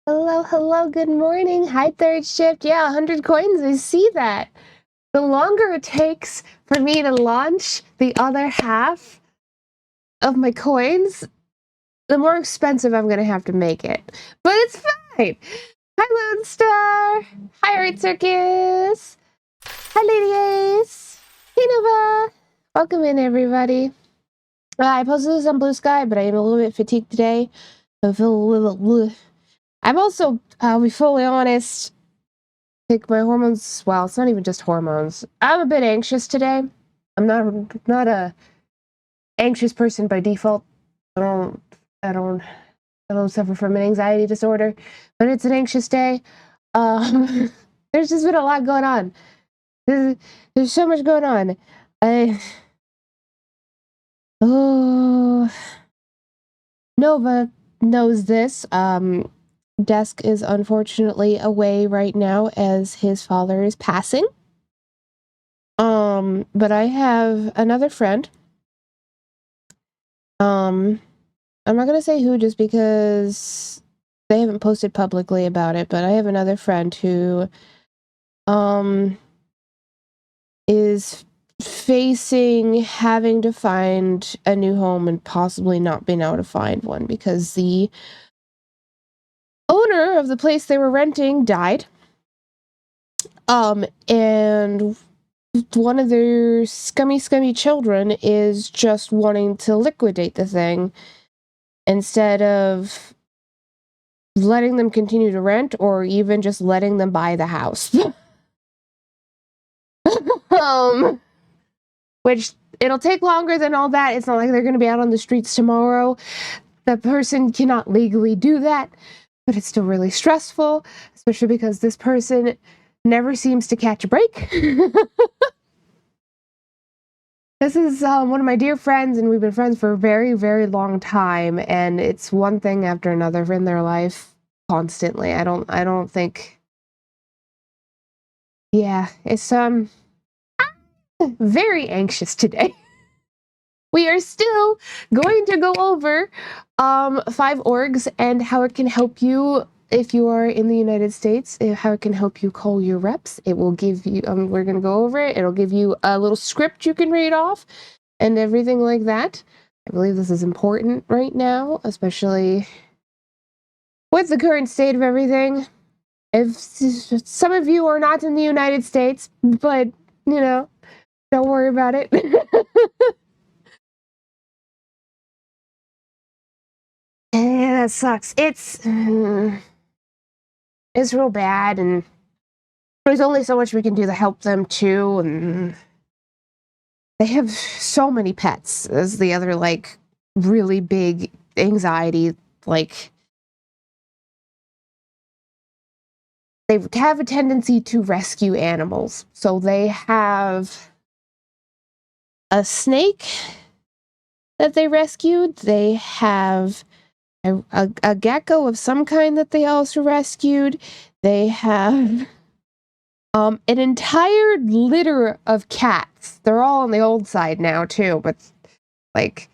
Hello, hello, good morning. Hi, third shift. Yeah, 100 coins. I see that. The longer it takes for me to launch the other half of my coins, the more expensive I'm going to have to make it. But it's fine. Hi, Lone Star. Hi, Art Circus. Hi, Lady Ace. Hey, Nova. Welcome in, everybody. I posted this on Blue Sky, but I am a little bit fatigued today. I feel a little... I'm also, I'll be fully honest, like my hormones, well, it's not even just hormones. I'm a bit anxious today. I'm not a anxious person by default. I don't suffer from an anxiety disorder, but it's an anxious day. There's just been a lot going on. There's so much going on. Nova knows this. Desk is unfortunately away right now as his father is passing. But I have another friend. I'm not gonna say who just because they haven't posted publicly about it, but I have another friend who is facing having to find a new home and possibly not being able to find one because the owner of the place they were renting died. And one of their scummy children is just wanting to liquidate the thing instead of letting them continue to rent or even just letting them buy the house. Which it'll take longer than all that. It's not like they're going to be out on the streets tomorrow. The person cannot legally do that, but it's still really stressful, especially because this person never seems to catch a break. This is one of my dear friends, and we've been friends for a very, very long time, and it's one thing after another in their life constantly. I don't think... Yeah, it's very anxious today. We are still going to go over 5 orgs and how it can help you if you are in the United States, how it can help you call your reps. It will give you, we're going to go over it. It'll give you a little script you can read off and everything like that. I believe this is important right now, especially with the current state of everything. If some of you are not in the United States, but, you know, don't worry about it. that sucks. It's real bad, and there's only so much we can do to help them too, and they have so many pets is the other, like, really big anxiety. Like, they have a tendency to rescue animals. So they have a snake that they rescued. They have a gecko of some kind that they also rescued. They have an entire litter of cats. They're all on the old side now too, but like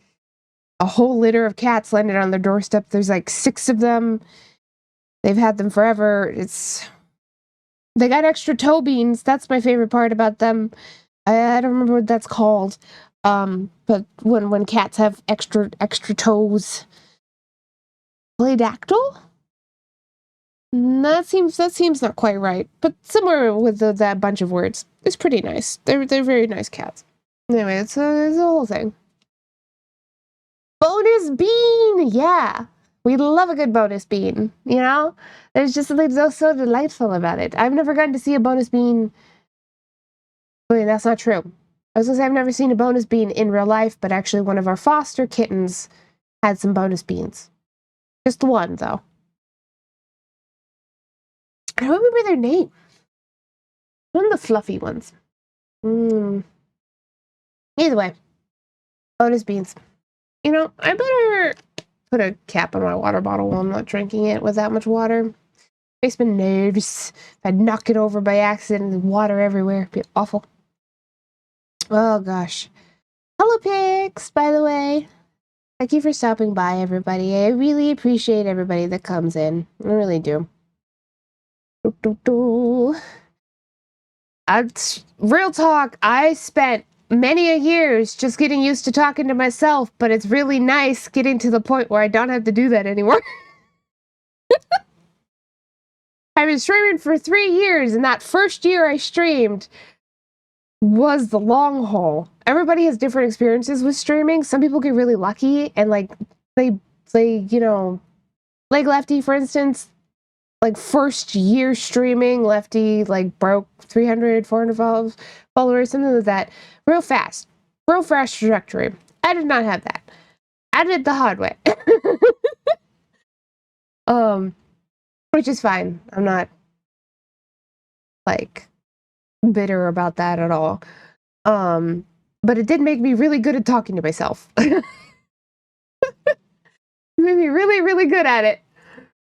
a whole litter of cats landed on their doorstep. There's like 6 of them. They've had them forever. They got extra toe beans. That's my favorite part about them. I don't remember what that's called. But when cats have extra toes. Polydactyl? That seems not quite right, but somewhere with that bunch of words. It's pretty nice. They're very nice cats. Anyway, it's a whole thing. Bonus bean, yeah, we love a good bonus bean. You know, there's just something so delightful about it. I've never gotten to see a bonus bean. Wait, that's not true. I was gonna say I've never seen a bonus bean in real life, but actually one of our foster kittens had some bonus beans. Just one though. I don't remember their name. One of the fluffy ones. Either way, bonus beans. You know, I better put a cap on my water bottle while I'm not drinking it with that much water. Makes me nervous. If I knock it over by accident and water everywhere, it'd be awful. Oh gosh. Hello, Pix, by the way. Thank you for stopping by, everybody. I really appreciate everybody that comes in. I really do. Real talk, I spent many a years just getting used to talking to myself, but it's really nice getting to the point where I don't have to do that anymore. I've been streaming for 3 years, and that first year I streamed was the long haul. Everybody has different experiences with streaming. Some people get really lucky and like they you know, like Lefty, for instance, like first year streaming, Lefty like broke 300, 400 followers, something like that, real fast trajectory. I did not have that. I did the hard way. Which is fine. I'm not like bitter about that at all. But it did make me really good at talking to myself. It made me really good at it.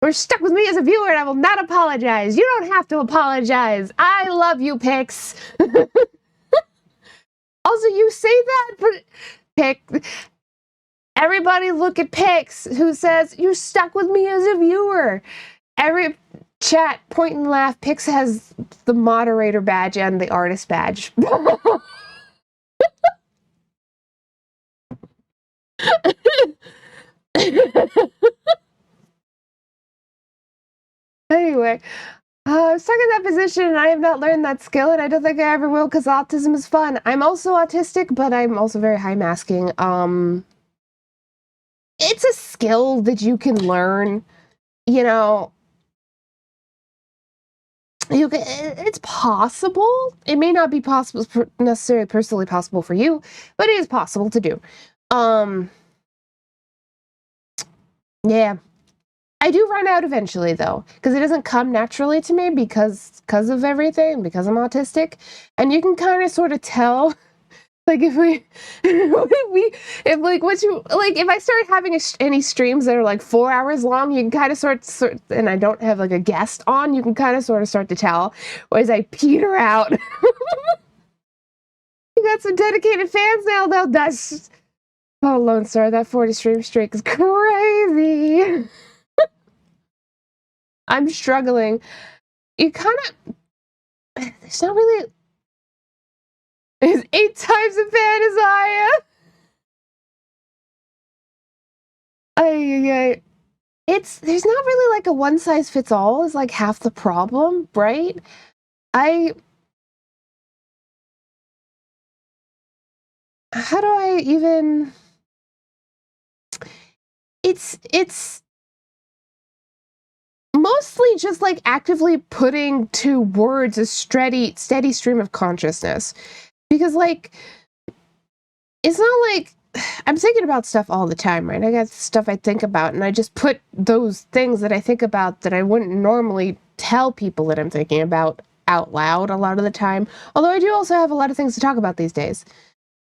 You're stuck with me as a viewer, and I will not apologize. You don't have to apologize. I love you, Pix. Also, you say that, but Pix. Everybody look at Pix, who says, you're stuck with me as a viewer. Every chat, point and laugh. Pix has the moderator badge and the artist badge. Anyway, I'm stuck in that position and I have not learned that skill, and I don't think I ever will because autism is fun. I'm also autistic, but I'm also very high masking. It's a skill that you can learn, you know. It's possible. It may not be possible, necessarily personally possible for you, but it is possible to do. Yeah. I do run out eventually, though, because it doesn't come naturally to me because of everything, because I'm autistic, and you can kind of sort of tell, like if if I start having any streams that are like 4 hours long, you can kind of sort, and I don't have like a guest on, you can kind of sort of start to tell, whereas I peter out. You got some dedicated fans now, though. That's Lone Star. That 40 stream streak is crazy. I'm struggling. You kind of, it's not really, it's 8 times a fan as I am. There's not really like a one size fits all is like half the problem, right? How do I even, it's mostly just like actively putting to words a steady stream of consciousness. Because like, it's not like I'm thinking about stuff all the time, right? I got stuff I think about, and I just put those things that I think about that I wouldn't normally tell people that I'm thinking about out loud a lot of the time. Although I do also have a lot of things to talk about these days.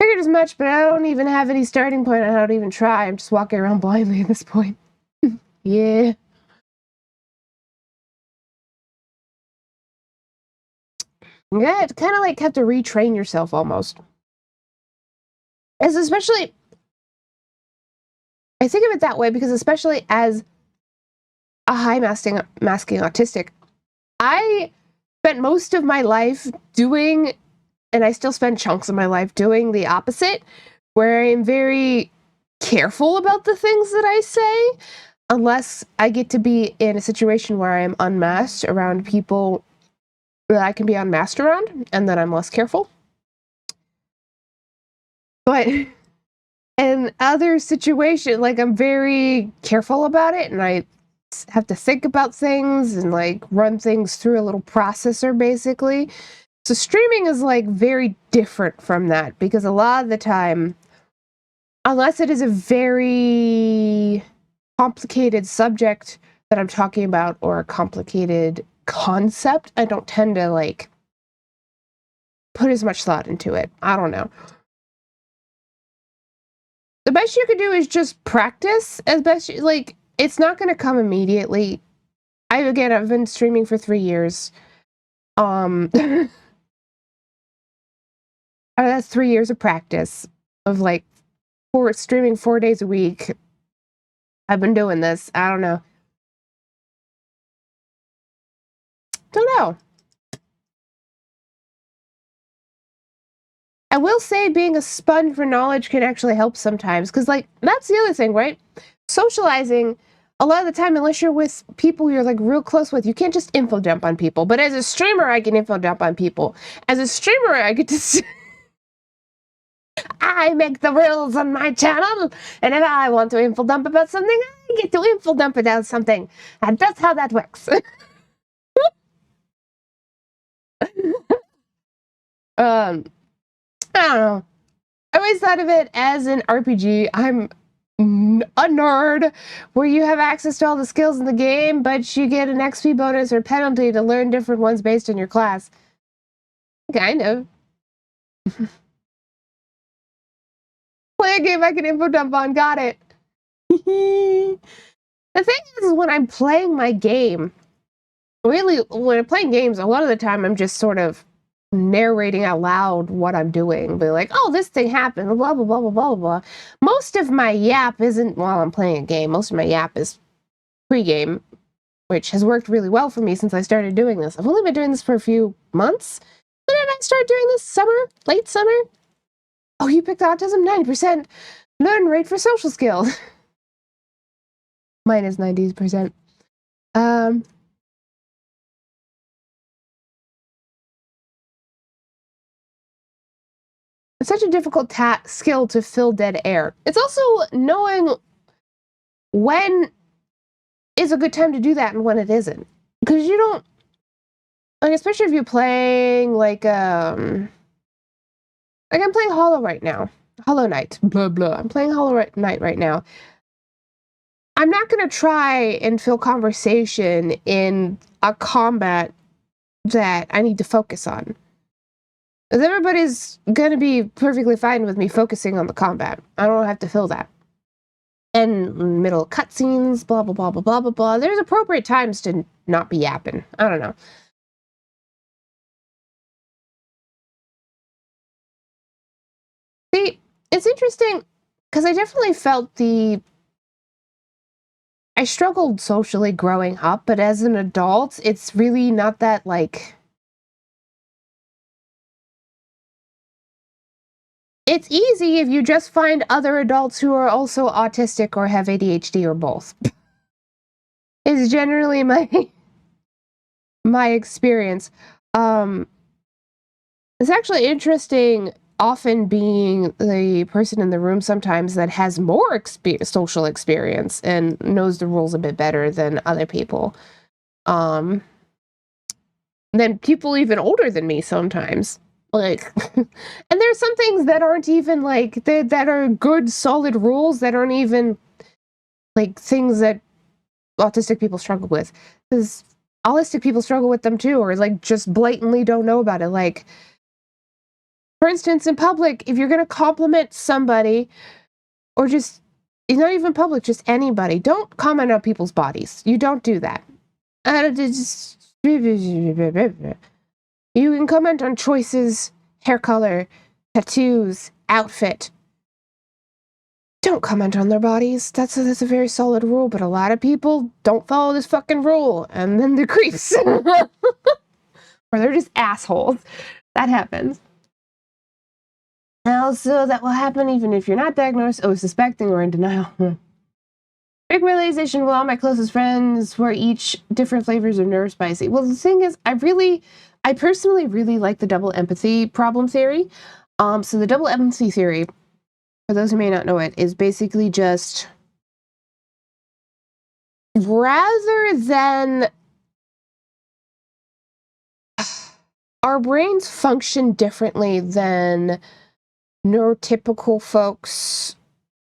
Figured as much, but I don't even have any starting point on how to even try. I'm just walking around blindly at this point. Yeah. Yeah, it's kind of like have to retrain yourself almost. As especially, I think of it that way because especially as a high masking autistic, I spent most of my life doing, and I still spend chunks of my life doing the opposite, where I am very careful about the things that I say, unless I get to be in a situation where I am unmasked around people that I can be unmasked around, and then I'm less careful. But in other situations, like I'm very careful about it, and I have to think about things and like run things through a little processor basically. So streaming is like very different from that because a lot of the time, unless it is a very complicated subject that I'm talking about or a complicated concept, I don't tend to like put as much thought into it. I don't know. The best you can do is just practice as best you like. It's not going to come immediately. I've been streaming for 3 years. That's 3 years of practice of like streaming 4 days a week. I've been doing this. I don't know. Don't know. I will say being a sponge for knowledge can actually help sometimes because like that's the other thing, right? Socializing a lot of the time, unless you're with people you're like real close with, you can't just info dump on people. But as a streamer, I can info dump on people. As a streamer, I get to I make the rules on my channel, and if I want to info dump about something, I get to info dump about something. And that's how that works. I don't know. I always thought of it as an RPG. I'm a nerd where you have access to all the skills in the game, but you get an XP bonus or penalty to learn different ones based on your class. Kind of. Play a game I can info dump on. Got it. The thing is, when I'm playing my game, really, when I'm playing games, a lot of the time I'm just sort of narrating out loud what I'm doing. Be like, oh, this thing happened, blah, blah, blah, blah, blah, blah. Most of my yap isn't while I'm playing a game. Most of my yap is pre-game, which has worked really well for me since I started doing this. I've only been doing this for a few months. When did I start doing this? Summer? Late summer? Oh, you picked autism? 90%. Learn rate for social skills. Mine is 90%. It's such a difficult skill to fill dead air. It's also knowing when is a good time to do that and when it isn't. Because you don't, like, especially if you're playing like I'm playing Hollow right now. Hollow Knight, blah, blah. I'm playing Hollow Knight right now. I'm not going to try and fill conversation in a combat that I need to focus on. Because everybody's going to be perfectly fine with me focusing on the combat. I don't have to fill that. And middle cutscenes, blah, blah, blah, blah, blah, blah, blah. There's appropriate times to not be yapping. I don't know. See, it's interesting because I definitely felt I struggled socially growing up, but as an adult, it's really not that, like... It's easy if you just find other adults who are also autistic or have ADHD or both. Is generally my experience. It's actually interesting often being the person in the room sometimes that has more social experience and knows the rules a bit better than other people. than people even older than me sometimes. Like, and there's some things that aren't even like that are good, solid rules that aren't even like things that autistic people struggle with. Because autistic people struggle with them too, or like just blatantly don't know about it. Like, for instance, in public, if you're gonna compliment somebody, or just not even public, just anybody, don't comment on people's bodies. You don't do that. You can comment on choices, hair color, tattoos, outfit. Don't comment on their bodies. That's a very solid rule, but a lot of people don't follow this fucking rule, and then they're creeps. Or they're just assholes. That happens. Also, that will happen even if you're not diagnosed or suspecting or in denial. Big realization, well, all my closest friends were each different flavors of nerve spicy. Well, the thing is, I personally really like the double empathy problem theory. So the double empathy theory, for those who may not know it, is basically just rather than our brains function differently than neurotypical folks,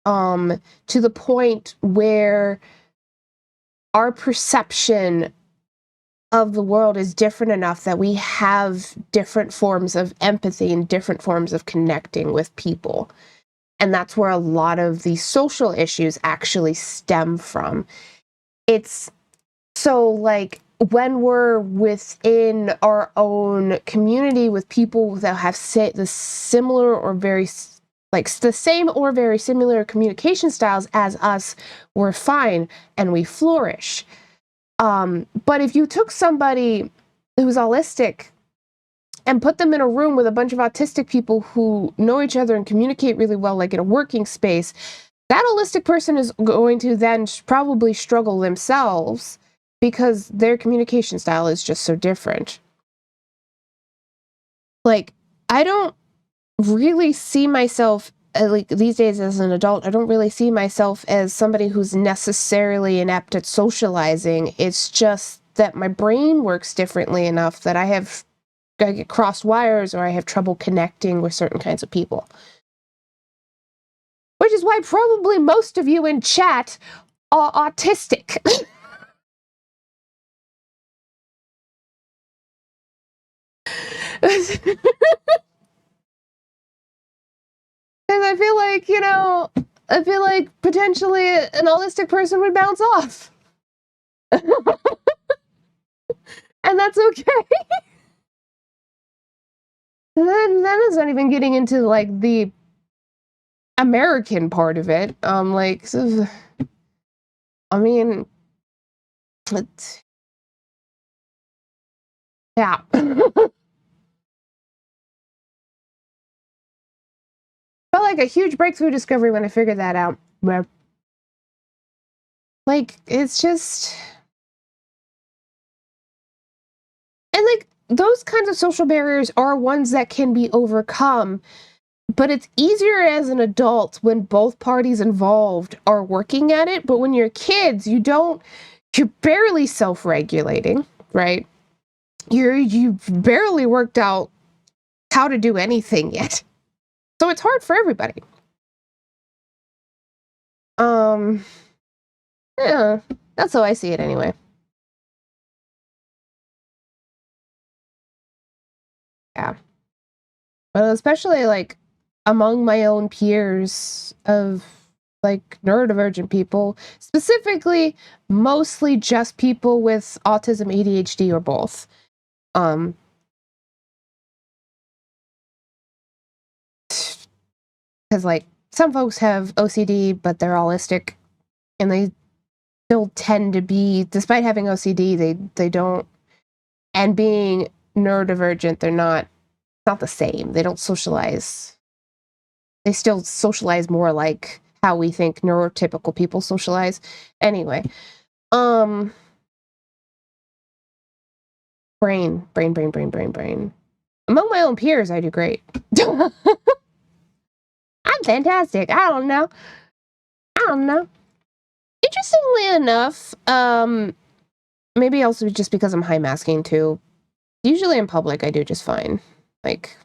to the point where our perception of the world is different enough that we have different forms of empathy and different forms of connecting with people. And that's where a lot of these social issues actually stem from. It's so like when we're within our own community with people that have the similar or very like the same or very similar communication styles as us, we're fine and we flourish. But if you took somebody who's autistic and put them in a room with a bunch of autistic people who know each other and communicate really well, like in a working space, that autistic person is going to then probably struggle themselves because their communication style is just so different. Like, I don't really see myself, like these days as an adult, I don't really see myself as somebody who's necessarily inept at socializing. It's just that my brain works differently enough that I get crossed wires or I have trouble connecting with certain kinds of people. Which is why probably most of you in chat are autistic. Because I feel like, I feel like potentially an autistic person would bounce off. And that's okay. And then it's not even getting into like the American part of it. Like, I mean, yeah. Felt like a huge breakthrough discovery when I figured that out. Like, it's just, and like those kinds of social barriers are ones that can be overcome, but it's easier as an adult when both parties involved are working at it. But when you're kids, you're barely self-regulating, right? You've barely worked out how to do anything yet. So it's hard for everybody. Yeah, that's how I see it anyway. Yeah. But especially like among my own peers of like neurodivergent people, specifically mostly just people with autism, ADHD, or both. Because like some folks have OCD, but they're allistic, and they still tend to be, despite having OCD, they don't, and being neurodivergent, they're not the same. They don't socialize. They still socialize more like how we think neurotypical people socialize. Anyway, brain. Among my own peers, I do great. I'm fantastic. I don't know. Interestingly enough, maybe also just because I'm high masking too. Usually in public, I do just fine. Like,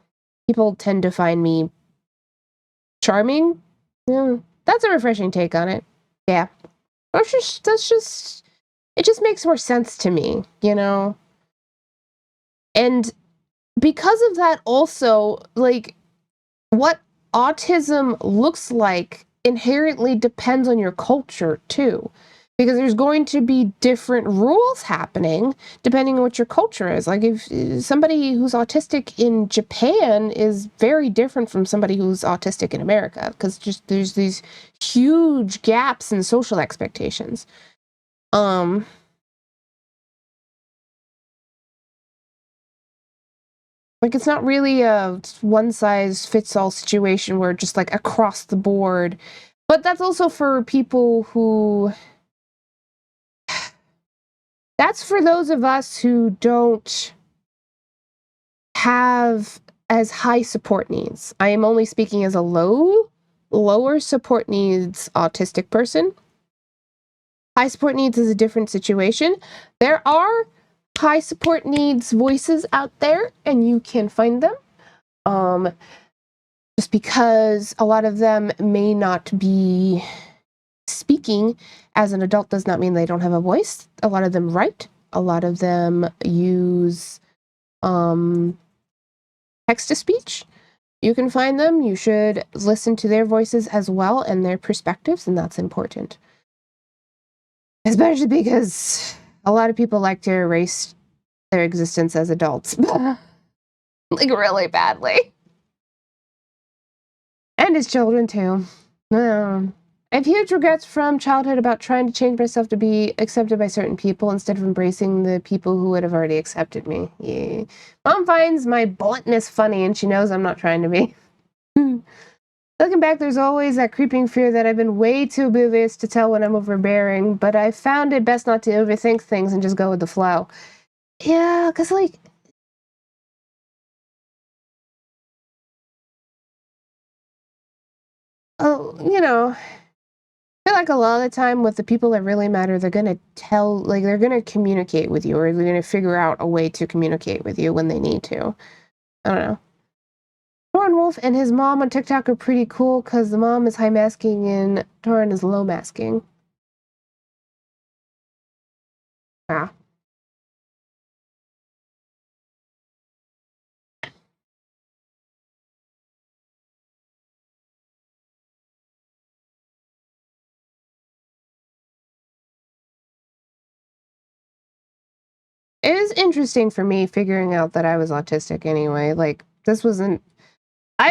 people tend to find me charming. Yeah, that's a refreshing take on it. Yeah. It just makes more sense to me, you know? And because of that, also, like, what autism looks like inherently depends on your culture, too. Because there's going to be different rules happening depending on what your culture is. Like, if somebody who's autistic in Japan is very different from somebody who's autistic in America, because just there's these huge gaps in social expectations. Like, it's not really a one-size-fits-all situation where just, like, across the board. But that's also for people who... That's for those of us who don't have as high support needs. I am only speaking as a lower support needs autistic person. High support needs is a different situation. There are high support needs voices out there, and you can find them. Just because a lot of them may not be speaking as an adult does not mean they don't have a voice. A lot of them write. A lot of them use text to speech. You can find them. You should listen to their voices as well and their perspectives, and that's important. Especially because a lot of people like to erase their existence as adults. Like, really badly. And as children, too. I have huge regrets from childhood about trying to change myself to be accepted by certain people instead of embracing the people who would have already accepted me. Yeah. Mom finds my bluntness funny, and she knows I'm not trying to be. Looking back, there's always that creeping fear that I've been way too oblivious to tell when I'm overbearing, but I found it best not to overthink things and just go with the flow. Yeah, because, like, oh, I feel like a lot of the time with the people that really matter, they're going to they're going to communicate with you, or they're going to figure out a way to communicate with you when they need to. I don't know. Torin Wolf and his mom on TikTok are pretty cool because the mom is high masking and Torin is low masking. Wow. It is interesting for me figuring out that I was autistic anyway. Like, I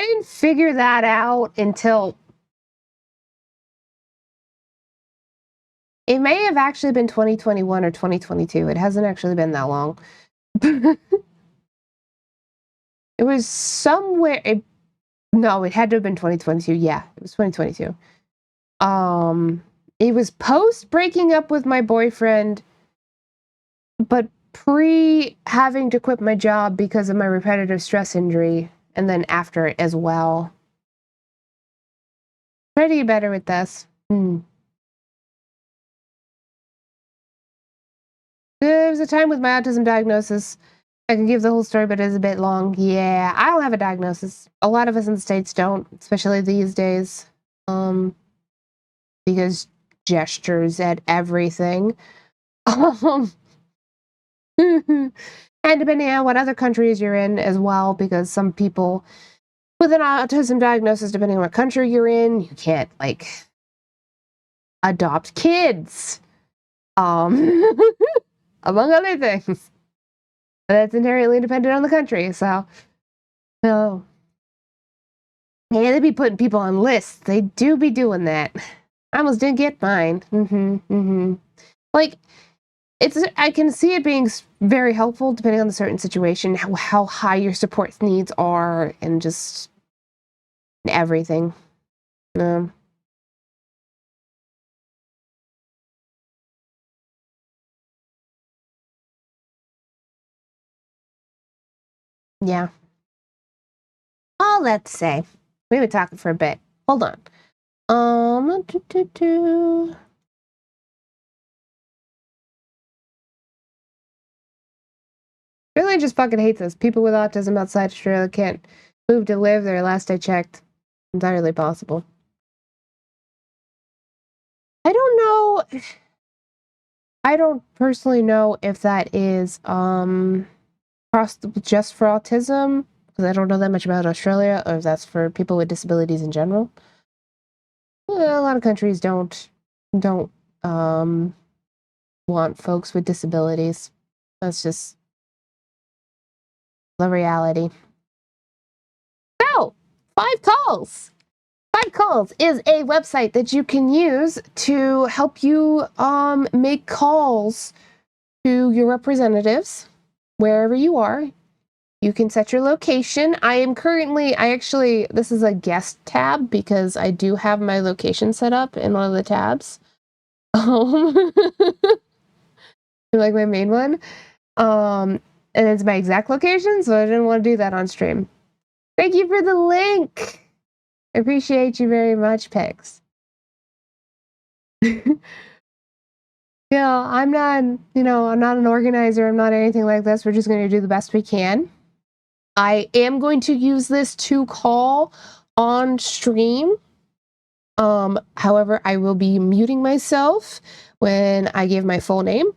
didn't figure that out until it may have actually been 2021 or 2022. It hasn't actually been that long. It was somewhere. No, it had to have been 2022. Yeah, it was 2022. It was post breaking up with my boyfriend, but pre having to quit my job because of my repetitive stress injury, and then after it as well. Try to get better with this. There was a time with my autism diagnosis. I can give the whole story, but it's a bit long. Yeah, I don't have a diagnosis. A lot of us in the States don't, especially these days. Because gestures at everything. Um, and depending on what other countries you're in as well, because some people with an autism diagnosis, depending on what country you're in, you can't, like, adopt kids. Among other things. That's inherently dependent on the country, so. No. Yeah, they be putting people on lists. They do be doing that. I almost didn't get mine. Like, I can see it being very helpful depending on the certain situation, how high your support needs are, and just everything. Yeah. All that to say, we've been talking for a bit. Hold on. Um, do, do, do. Really just fucking hates this. People with autism outside Australia can't move to live there, last I checked. Entirely possible. I don't know. I don't personally know if that is just for autism, because I don't know that much about Australia, or if that's for people with disabilities in general. Well, a lot of countries don't um want folks with disabilities. That's just the reality. So, 5 calls. 5calls is a website that you can use to help you make calls to your representatives wherever you are. You can set your location. This is a guest tab because I do have my location set up in one of the tabs. Like my main one. And it's my exact location, so I didn't want to do that on stream. Thank you for the link. I appreciate you very much, Pix. Yeah, I'm not an organizer. I'm not anything like this. We're just going to do the best we can. I am going to use this to call on stream. However, I will be muting myself when I give my full name.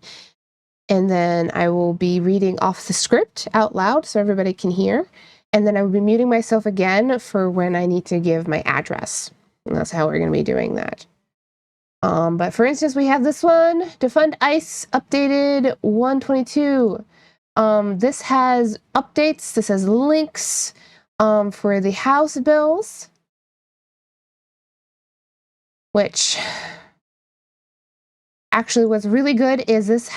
And then I will be reading off the script out loud so everybody can hear. And then I will be muting myself again for when I need to give my address. And that's how we're going to be doing that. But for instance, we have this one, Defund ICE updated 122. This has updates. This has links for the House bills, which actually what's really good is this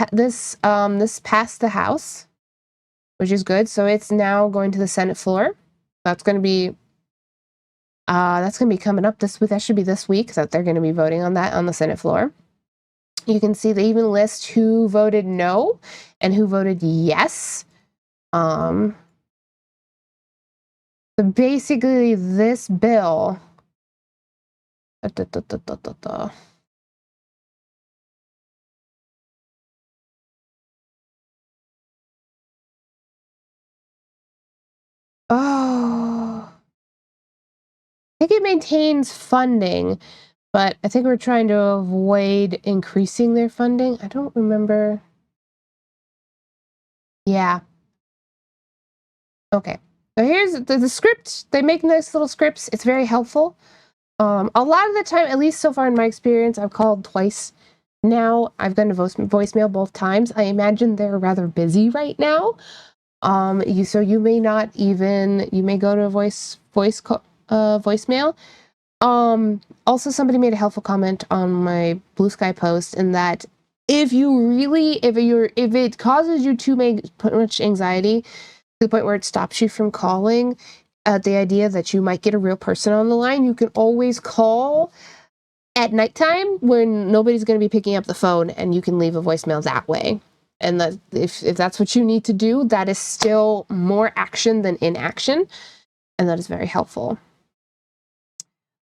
passed the House, which is good. So it's now going to the Senate floor. That's going to be coming up this week. That should be this week that they're going to be voting on that on the Senate floor. You can see they even list who voted no and who voted yes. So basically this bill I think it maintains funding, but I think we're trying to avoid increasing their funding. I don't remember. Yeah. Okay. So here's the script. They make nice little scripts. It's very helpful. A lot of the time, at least so far in my experience, I've called twice. Now I've gone to voicemail both times. I imagine they're rather busy right now. You may not even, you may go to a voicemail. Also somebody made a helpful comment on my Blue Sky post in that if it causes you too much anxiety to the point where it stops you from calling, the idea that you might get a real person on the line, you can always call at nighttime when nobody's going to be picking up the phone, and you can leave a voicemail that way. And that if that's what you need to do, that is still more action than inaction, and that is very helpful.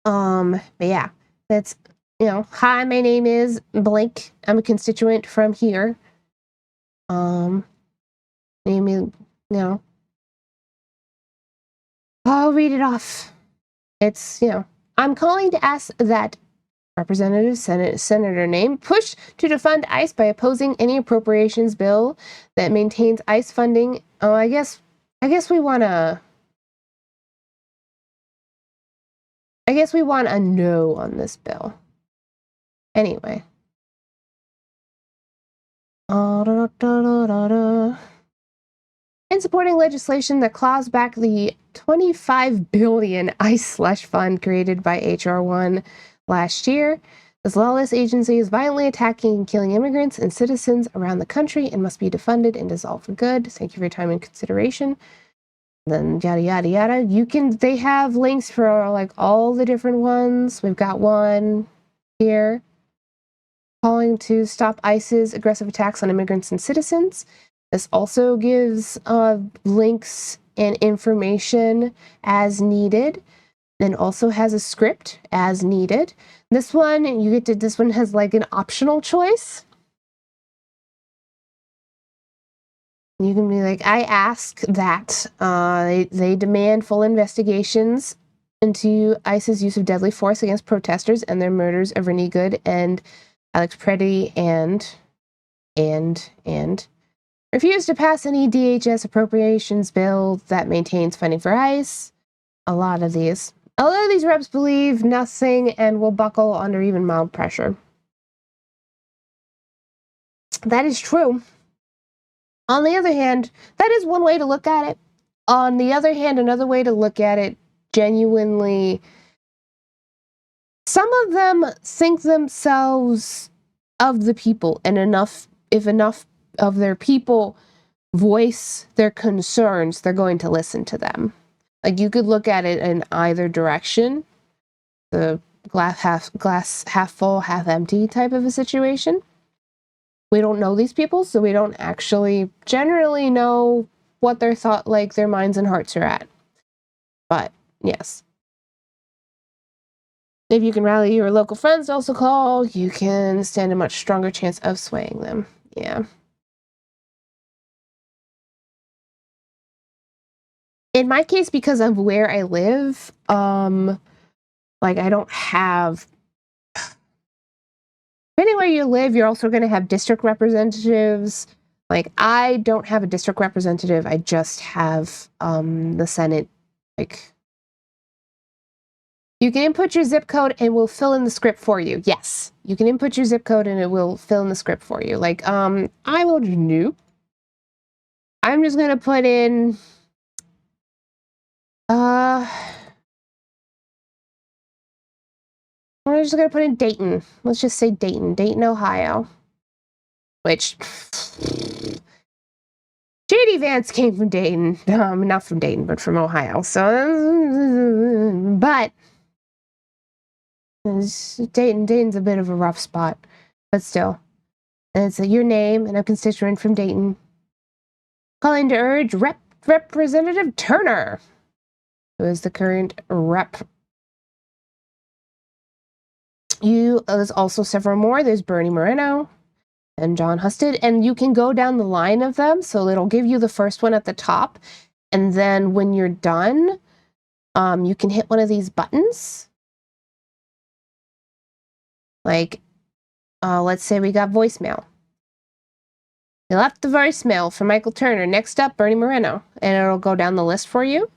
But yeah, that's, hi, my name is blank. I'm a constituent from here. I'll read it off. It's, I'm calling to ask that Representative Senator name push to defund ICE by opposing any appropriations bill that maintains ICE funding. Oh, I guess we want a no on this bill. Anyway. In supporting legislation that claws back the $25 billion ICE slush fund created by H.R. 1 last year, this lawless agency is violently attacking and killing immigrants and citizens around the country and must be defunded and dissolved for good. Thank you for your time and consideration. Then yada yada yada. They have links for like all the different ones. We've got one here calling to stop ICE's aggressive attacks on immigrants and citizens. This also gives links and information as needed, and also has a script as needed. This one has like an optional choice. You can be like, I ask that they demand full investigations into ICE's use of deadly force against protesters and their murders of Renee Good and Alex Preddy and refuse to pass any DHS appropriations bill that maintains funding for ICE. A lot of these reps believe nothing and will buckle under even mild pressure. That is true. On the other hand, that is one way to look at it. On the other hand, another way to look at it, genuinely, some of them think themselves of the people, and if enough of their people voice their concerns, they're going to listen to them. Like, you could look at it in either direction, the glass half full, half empty type of a situation. We don't know these people, so we don't actually generally know what their their minds and hearts are at. But yes, if you can rally your local friends to also call, you can stand a much stronger chance of swaying them. Yeah. In my case, because of where I live, like, I don't have... Depending where you live, you're also going to have district representatives. Like, I don't have a district representative. I just have the Senate. Like, you can input your zip code and we'll fill in the script for you. Yes, you can input your zip code and it will fill in the script for you. Like, I will just nope. I'm just going to put in we're just going to put in Dayton. Let's just say Dayton, Ohio. Which, J.D. Vance came from Dayton. Not from Dayton, but from Ohio. So, but Dayton's a bit of a rough spot. But still. And it's your name and a constituent from Dayton. Calling to urge Representative Turner, who is the current rep. There's also several more. There's Bernie Moreno and John Husted, and you can go down the line of them, so it'll give you the first one at the top, and then when you're done, you can hit one of these buttons. Like, let's say we got voicemail. You left the voicemail for Michael Turner. Next up, Bernie Moreno, and it'll go down the list for you.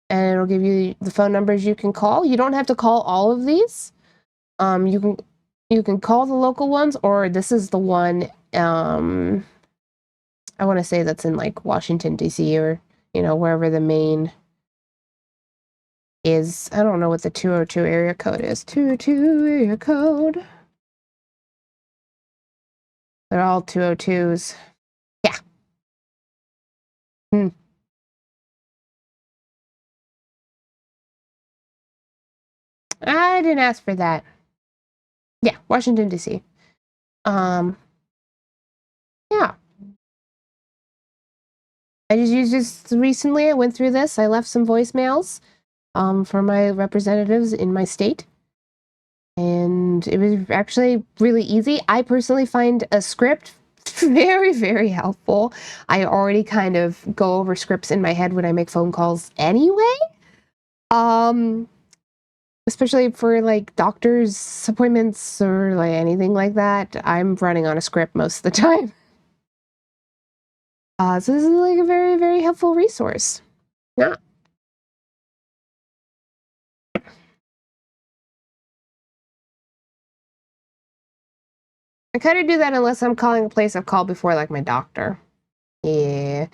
And it'll give you the phone numbers you can call. You don't have to call all of these. You can call the local ones, or this is the one, I want to say that's in, like, Washington, D.C., or, wherever the main is. I don't know what the 202 area code is. 202 area code. They're all 202s. Yeah. I didn't ask for that. Yeah, Washington, D.C. Yeah. I just used this recently. I went through this. I left some voicemails for my representatives in my state. And it was actually really easy. I personally find a script very, very helpful. I already kind of go over scripts in my head when I make phone calls anyway. Especially for, like, doctor's appointments or, like, anything like that. I'm running on a script most of the time. So this is, like, a very, very helpful resource. Yeah. I kind of do that unless I'm calling a place I've called before, like my doctor. Yeah.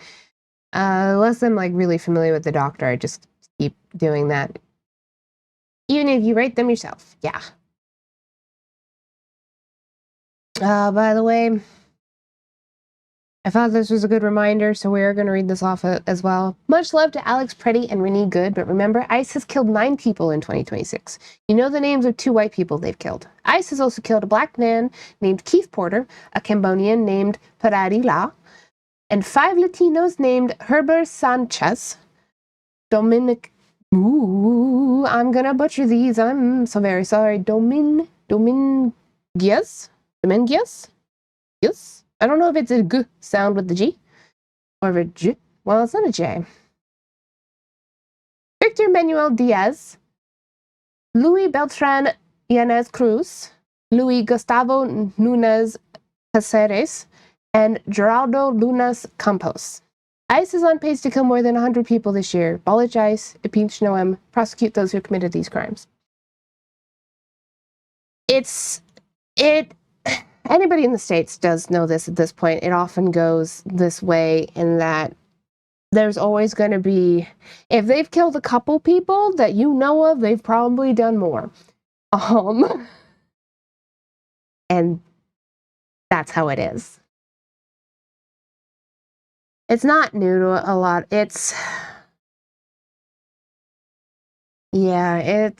Unless I'm, like, really familiar with the doctor, I just keep doing that. Even if you write them yourself. Yeah. By the way, I thought this was a good reminder, so we are going to read this off as well. Much love to Alex Preddy and Renee Good, but remember, ICE has killed 9 people in 2026. You know the names of 2 white people they've killed. ICE has also killed a black man named Keith Porter, a Cambodian named Parari La, and 5 Latinos named Herbert Sanchez, Dominic... Ooh, I'm gonna butcher these. I'm so very sorry. Dominguez? Yes? I don't know if it's a G sound with the G or if a J. Well, it's not a J. Victor Manuel Diaz, Luis Beltran Yanez Cruz, Luis Gustavo Nunez Caceres, and Geraldo Lunas Campos. ICE is on pace to kill more than 100 people this year. Abolish ICE, impeach Noem, prosecute those who committed these crimes. Anybody in the States does know this at this point. It often goes this way in that there's always going to be, if they've killed a couple people that you know of, they've probably done more. And that's how it is. It's not new to a lot. Yeah.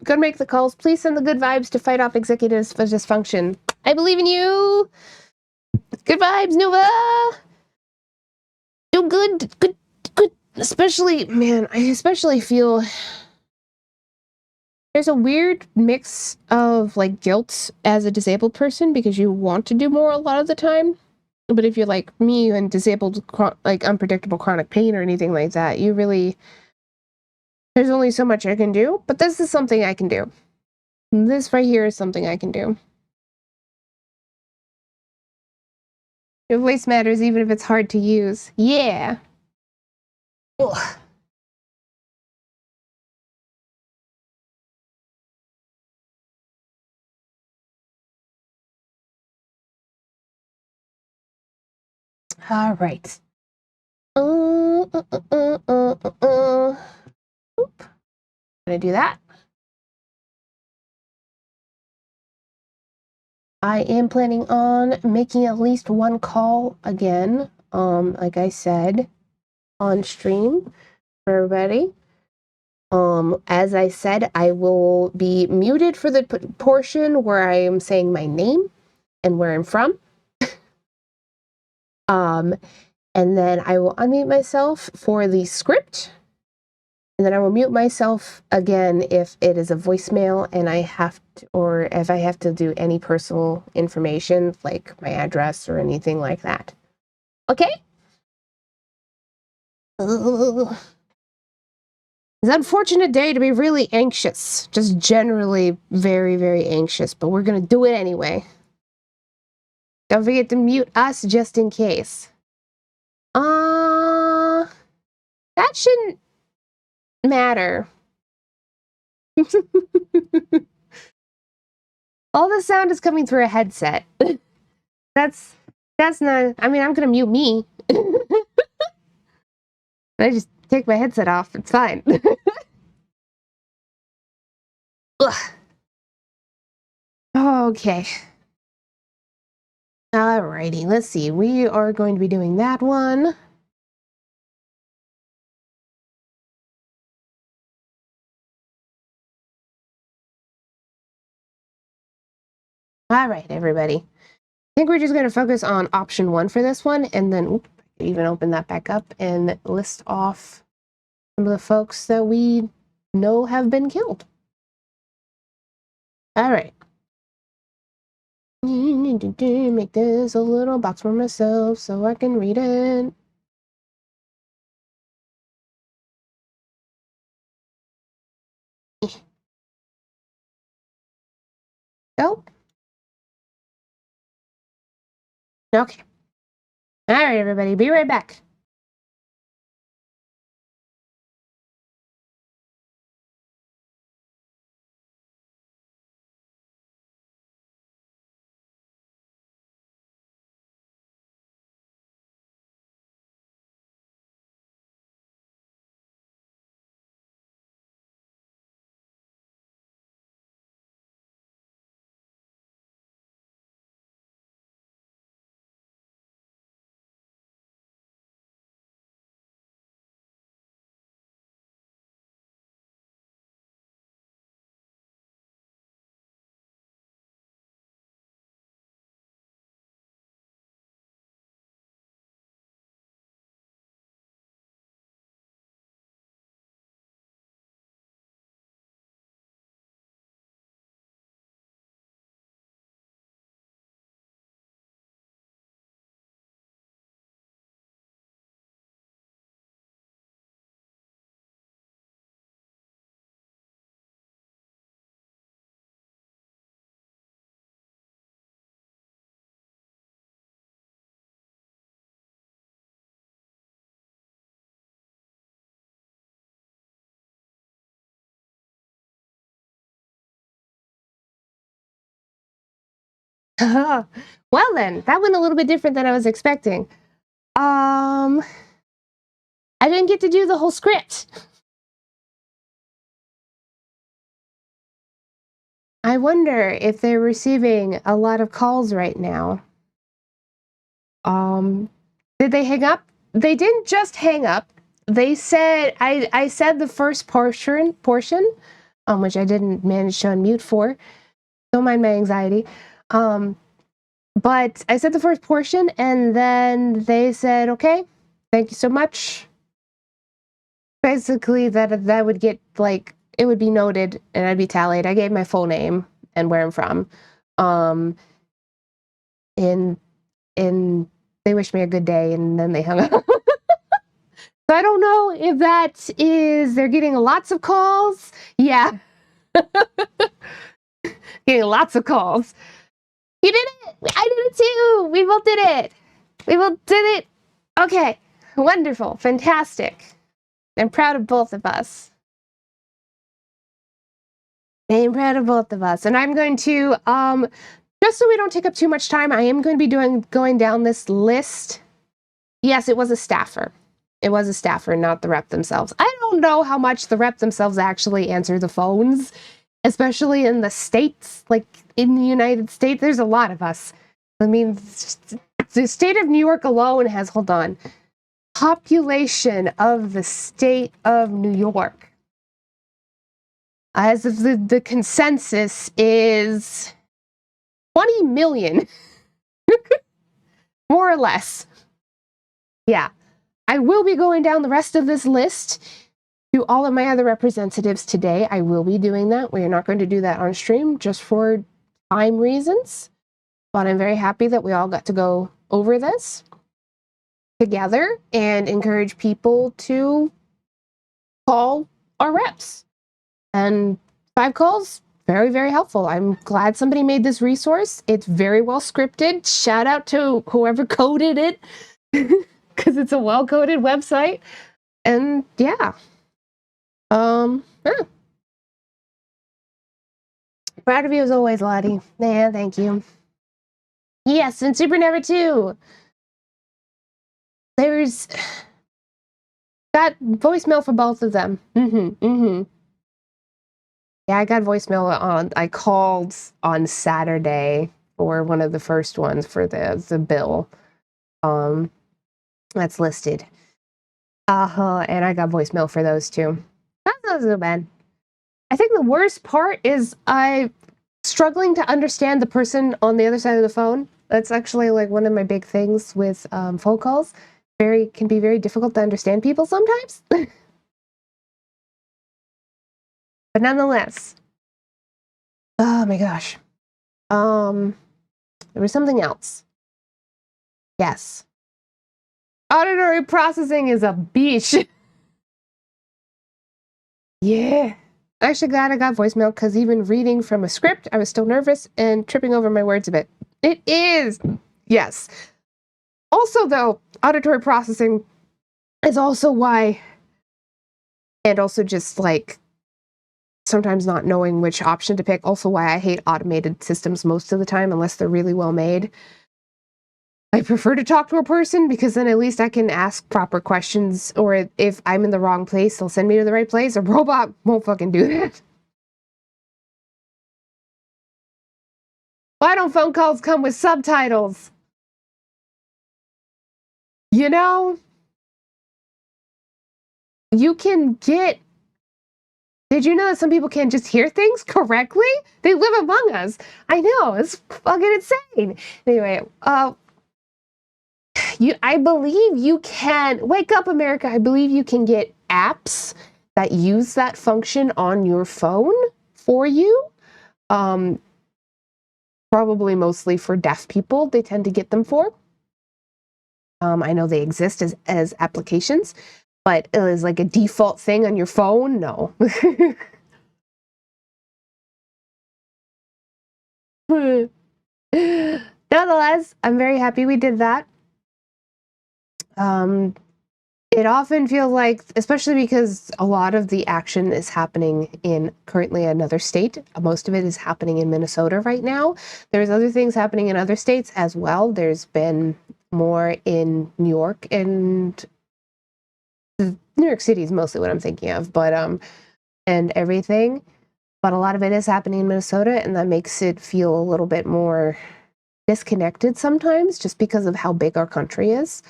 Go make the calls. Please send the good vibes to fight off executives for dysfunction. I believe in you. Good vibes, Nova. Do good. Especially, man, I especially feel there's a weird mix of like guilt as a disabled person because you want to do more a lot of the time. But if you're like me and disabled, like unpredictable chronic pain or anything like that, there's only so much I can do. But this is something I can do. This right here is something I can do. Your voice matters even if it's hard to use. Yeah. Ugh. All right. Oop. Gonna do that. I am planning on making at least one call again, like I said, on stream for everybody. As I said, I will be muted for the portion where I am saying my name and where I'm from. And then I will unmute myself for the script. And then I will mute myself again if it is a voicemail and I have to, or if I have to do any personal information like my address or anything like that. Okay? It's an unfortunate day to be really anxious. Just generally very, very anxious, but we're gonna do it anyway. Don't forget to mute us just in case. That shouldn't matter. All the sound is coming through a headset. That's not, I mean, I'm gonna mute me. I just take my headset off, it's fine. Okay. Alrighty, let's see. We are going to be doing that one. All right, everybody. I think we're just going to focus on option 1 for this one, and then even open that back up and list off some of the folks that we know have been killed. All right. Make this a little box for myself so I can read it. Go. Okay. All right, everybody. Be right back. Well then, that went a little bit different than I was expecting. I didn't get to do the whole script. I wonder if they're receiving a lot of calls right now. Did they hang up? They didn't just hang up. They said I said the first portion, which I didn't manage to unmute for. Don't mind my anxiety. But I said the first portion, and then they said, "Okay, thank you so much." Basically, that would get like it would be noted, and I'd be tallied. I gave my full name and where I'm from, and they wished me a good day, and then they hung up. So I don't know if that is they're getting lots of calls. Yeah, getting lots of calls. You did it! I did it too! We both did it! We both did it! Okay, wonderful, fantastic. I'm proud of both of us. I'm proud of both of us. And I'm going to, just so we don't take up too much time, I am going to be going down this list. Yes, it was a staffer. It was a staffer, not the rep themselves. I don't know how much the rep themselves actually answer the phones, especially in the States, like in the United States. There's a lot of us. I mean, the state of New York alone has, hold on, population of the state of New York. As of the consensus is 20 million, more or less. Yeah. I will be going down the rest of this list to all of my other representatives today. I will be doing that. We are not going to do that on stream just for time reasons. But I'm very happy that we all got to go over this together and encourage people to call our reps. And 5 calls, very, very helpful. I'm glad somebody made this resource. It's very well scripted. Shout out to whoever coded it, because it's a well-coded website. And yeah. Yeah. Proud of you as always, Lottie. Yeah, thank you. Yes, and Super Never too. There's got voicemail for both of them. Yeah, I got voicemail on. I called on Saturday for one of the first ones for the bill. That's listed. And I got voicemail for those too. That's not so bad. I think the worst part is I struggling to understand the person on the other side of the phone. That's actually like one of my big things with phone calls. Can be very difficult to understand people sometimes. But nonetheless. Oh my gosh. There was something else. Yes. Auditory processing is a beach. Yeah. I'm actually glad I got voicemail because even reading from a script, I was still nervous and tripping over my words a bit. It is. Yes. Also, though, auditory processing is also why, and also just like sometimes not knowing which option to pick, also why I hate automated systems most of the time, unless they're really well made. I prefer to talk to a person because then at least I can ask proper questions, or if I'm in the wrong place, they'll send me to the right place. A robot won't fucking do that. Why don't phone calls come with subtitles? You know, you can get. Did you know that some people can't just hear things correctly? They live among us. I know, it's fucking insane. Anyway, I believe you can wake up, America. I believe you can get apps that use that function on your phone for you. Probably mostly for deaf people. They tend to get them for. I know they exist as applications, but as like a default thing on your phone, no. Nonetheless, I'm very happy we did that. It often feels like, especially because a lot of the action is happening in currently another state. Most of it is happening in Minnesota right now. There's other things happening in other states as well. There's been more in New York, and New York City is mostly what I'm thinking of, but and everything. But a lot of it is happening in Minnesota, and that makes it feel a little bit more disconnected sometimes, just because of how big our country is.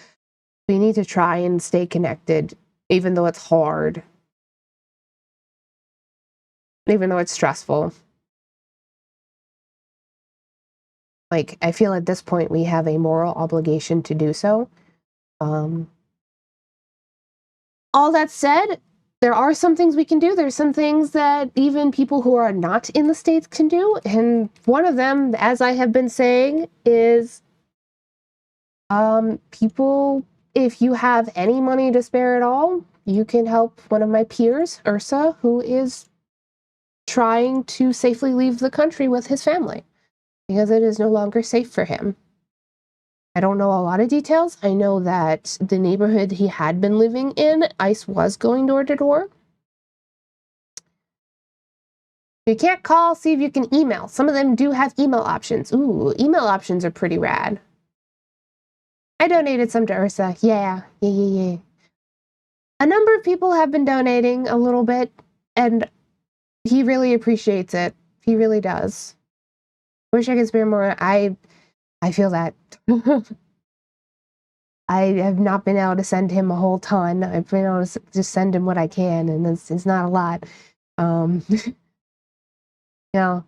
We need to try and stay connected, even though it's hard, even though it's stressful. Like, I feel at this point we have a moral obligation to do so. Um, all that said, there are some things we can do. There's some things that even people who are not in the States can do. And one of them, as I have been saying, is people, if you have any money to spare at all, you can help one of my peers, Ursa, who is trying to safely leave the country with his family because it is no longer safe for him. I don't know a lot of details. I know that the neighborhood he had been living in, ICE was going door to door. You can't call, see if you can email. Some of them do have email options. Ooh, email options are pretty rad. I donated some to Ursa. Yeah. A number of people have been donating a little bit, and he really appreciates it. He really does. Wish I could spare more. I feel that. I have not been able to send him a whole ton. I've been able to just send him what I can, and it's not a lot. You know,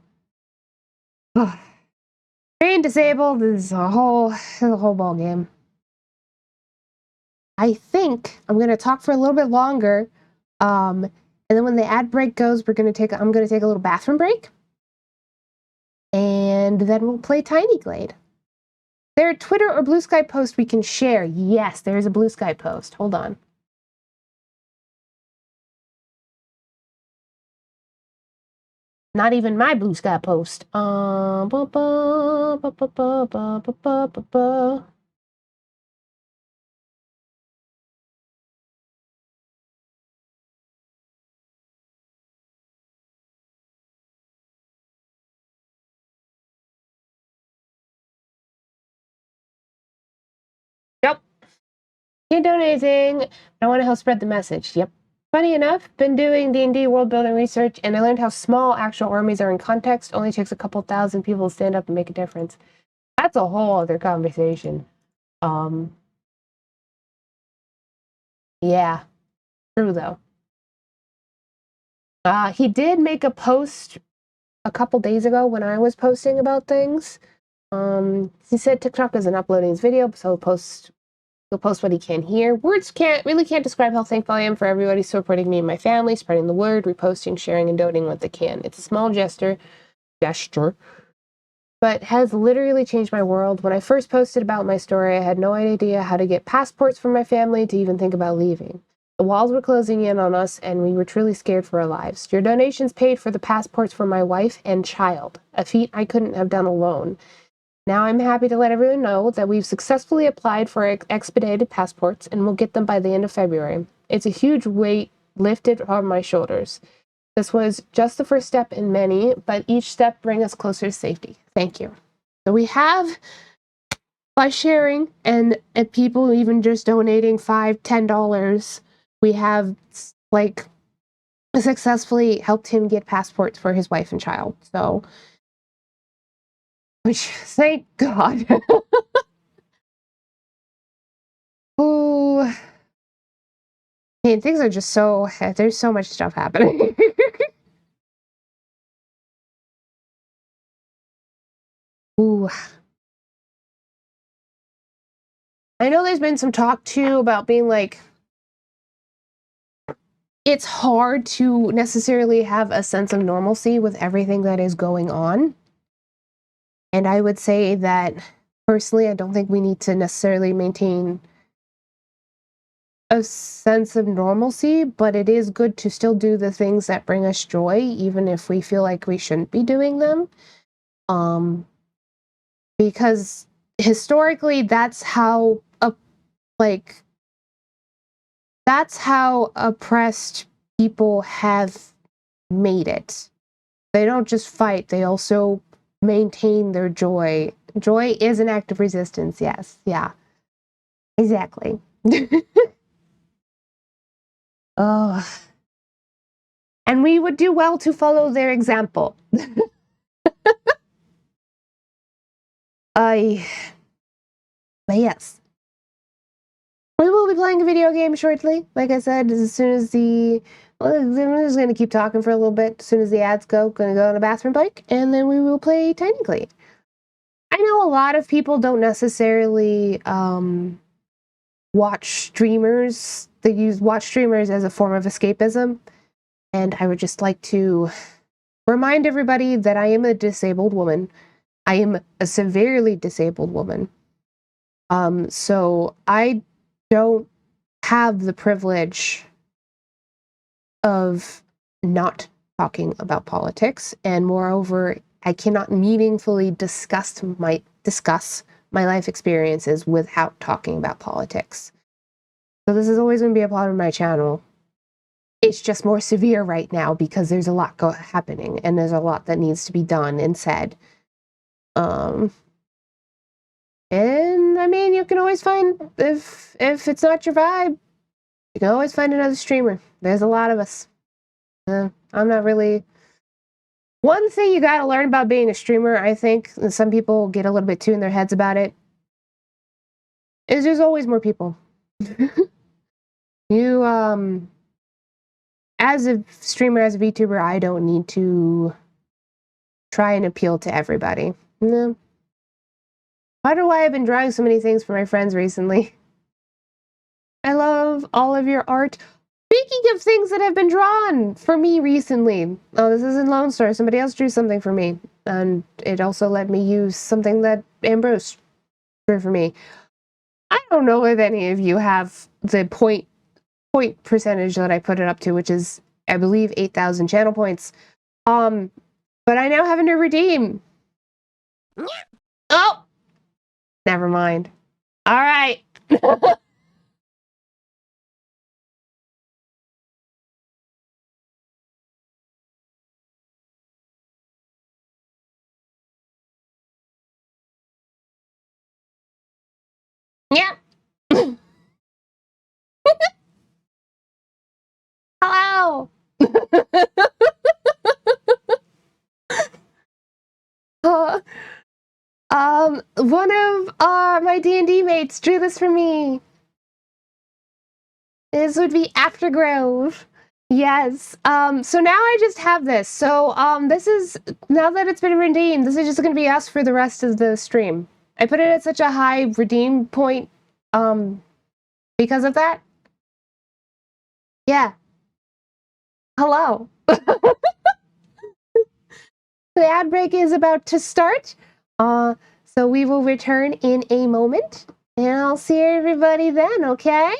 being disabled is a whole ball game. I think I'm gonna talk for a little bit longer, and then when the ad break goes, I'm gonna take a little bathroom break, and then we'll play Tiny Glade. There a Twitter or Blue Sky post we can share? Yes, there is a Blue Sky post. Hold on. Not even my Blue Sky post. Yep. Can't do anything. I want to help spread the message. Yep. Funny enough, been doing D&D world building research, and I learned how small actual armies are in context. Only takes a couple thousand people to stand up and make a difference. That's a whole other conversation. Yeah, true though. He did make a post a couple days ago when I was posting about things. He said TikTok isn't uploading his video, so he'll post what he can here. Words can't describe how thankful I am for everybody supporting me and my family, spreading the word, reposting, sharing, and donating what they can. It's a small gesture, but has literally changed my world. When I first posted about my story, I had no idea how to get passports for my family to even think about leaving. The walls were closing in on us, and we were truly scared for our lives. Your donations paid for the passports for my wife and child, a feat I couldn't have done alone. Now I'm happy to let everyone know that we've successfully applied for expedited passports and we'll get them by the end of February. It's a huge weight lifted from my shoulders. This was just the first step in many, but each step brings us closer to safety. Thank you. So we have, by sharing and people even just donating $5, $10, we have like successfully helped him get passports for his wife and child. So, which thank God. Ooh, man, things are just so, there's so much stuff happening. Ooh. I know there's been some talk too about being like, it's hard to necessarily have a sense of normalcy with everything that is going on. And I would say that personally, I don't think we need to necessarily maintain a sense of normalcy, but it is good to still do the things that bring us joy, even if we feel like we shouldn't be doing them. Because historically, that's how like That's how oppressed people have made it. They don't just fight, they also maintain their joy. Joy is an act of resistance, yes. Yeah. Exactly. Oh. And we would do well to follow their example. I But yes. We will be playing a video game shortly. Like I said, as soon as I'm just going to keep talking for a little bit. As soon as the ads go, going to go on a bathroom break, and then we will play Tiny Glade. I know a lot of people don't necessarily watch streamers. They watch streamers as a form of escapism. And I would just like to remind everybody that I am a disabled woman. I am a severely disabled woman. So I don't have the privilege of not talking about politics, and moreover, I cannot meaningfully discuss my life experiences without talking about politics. So this is always going to be a part of my channel. It's just more severe right now because there's a lot happening, and there's a lot that needs to be done and said. And I mean, you can always find, if it's not your vibe, you can always find another streamer. There's a lot of us. I'm not really. One thing you gotta learn about being a streamer, I think, and some people get a little bit too in their heads about it, is there's always more people. You, as a streamer, as a VTuber, I don't need to try and appeal to everybody. No. I don't know why I've been drawing so many things for my friends recently. I love all of your art. Speaking of things that have been drawn for me recently. Oh, this isn't Lone Star. Somebody else drew something for me. And it also let me use something that Ambrose drew for me. I don't know if any of you have the point percentage that I put it up to, which is, I believe, 8,000 channel points. But I now have a new redeem. Oh! Never mind. All right. Yeah. Hello. uh, one of my D&D mates drew this for me. This would be Aftergrove. Yes. So now I just have this. So, this is, now that it's been redeemed, this is just gonna be us for the rest of the stream. I put it at such a high redeem point, because of that. Yeah. Hello. The ad break is about to start. So we will return in a moment, and I'll see everybody then, okay?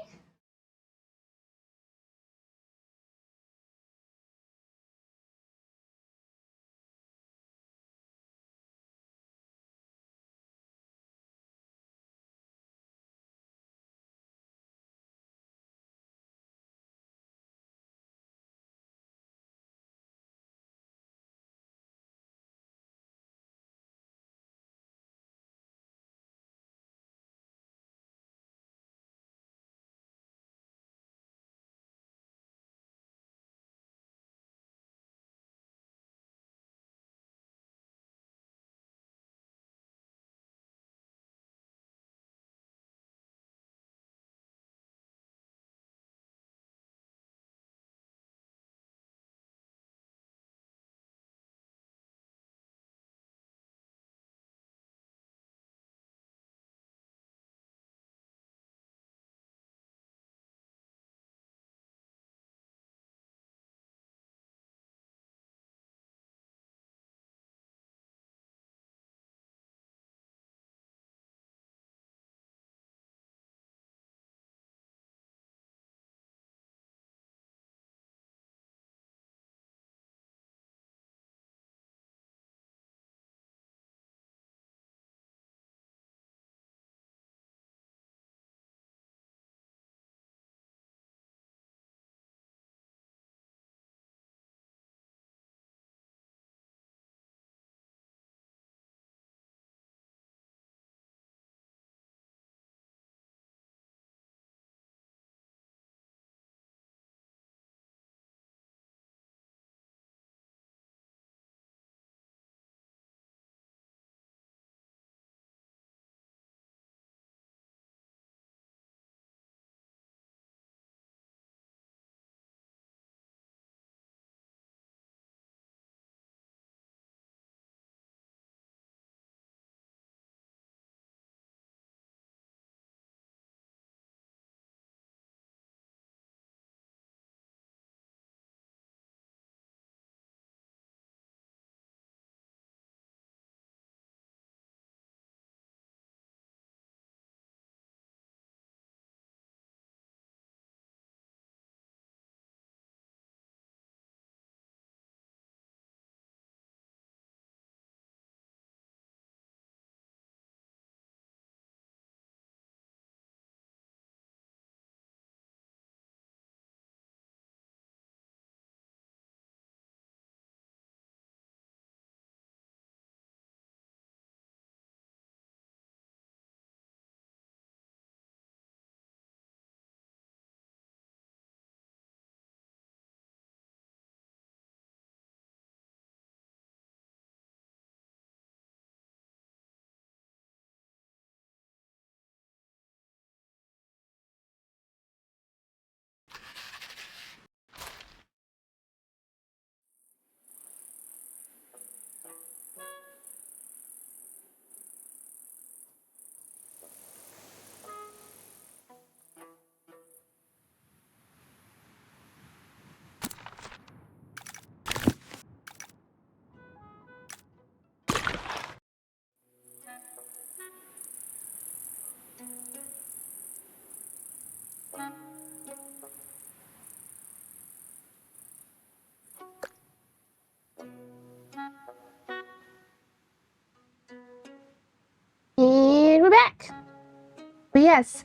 yes.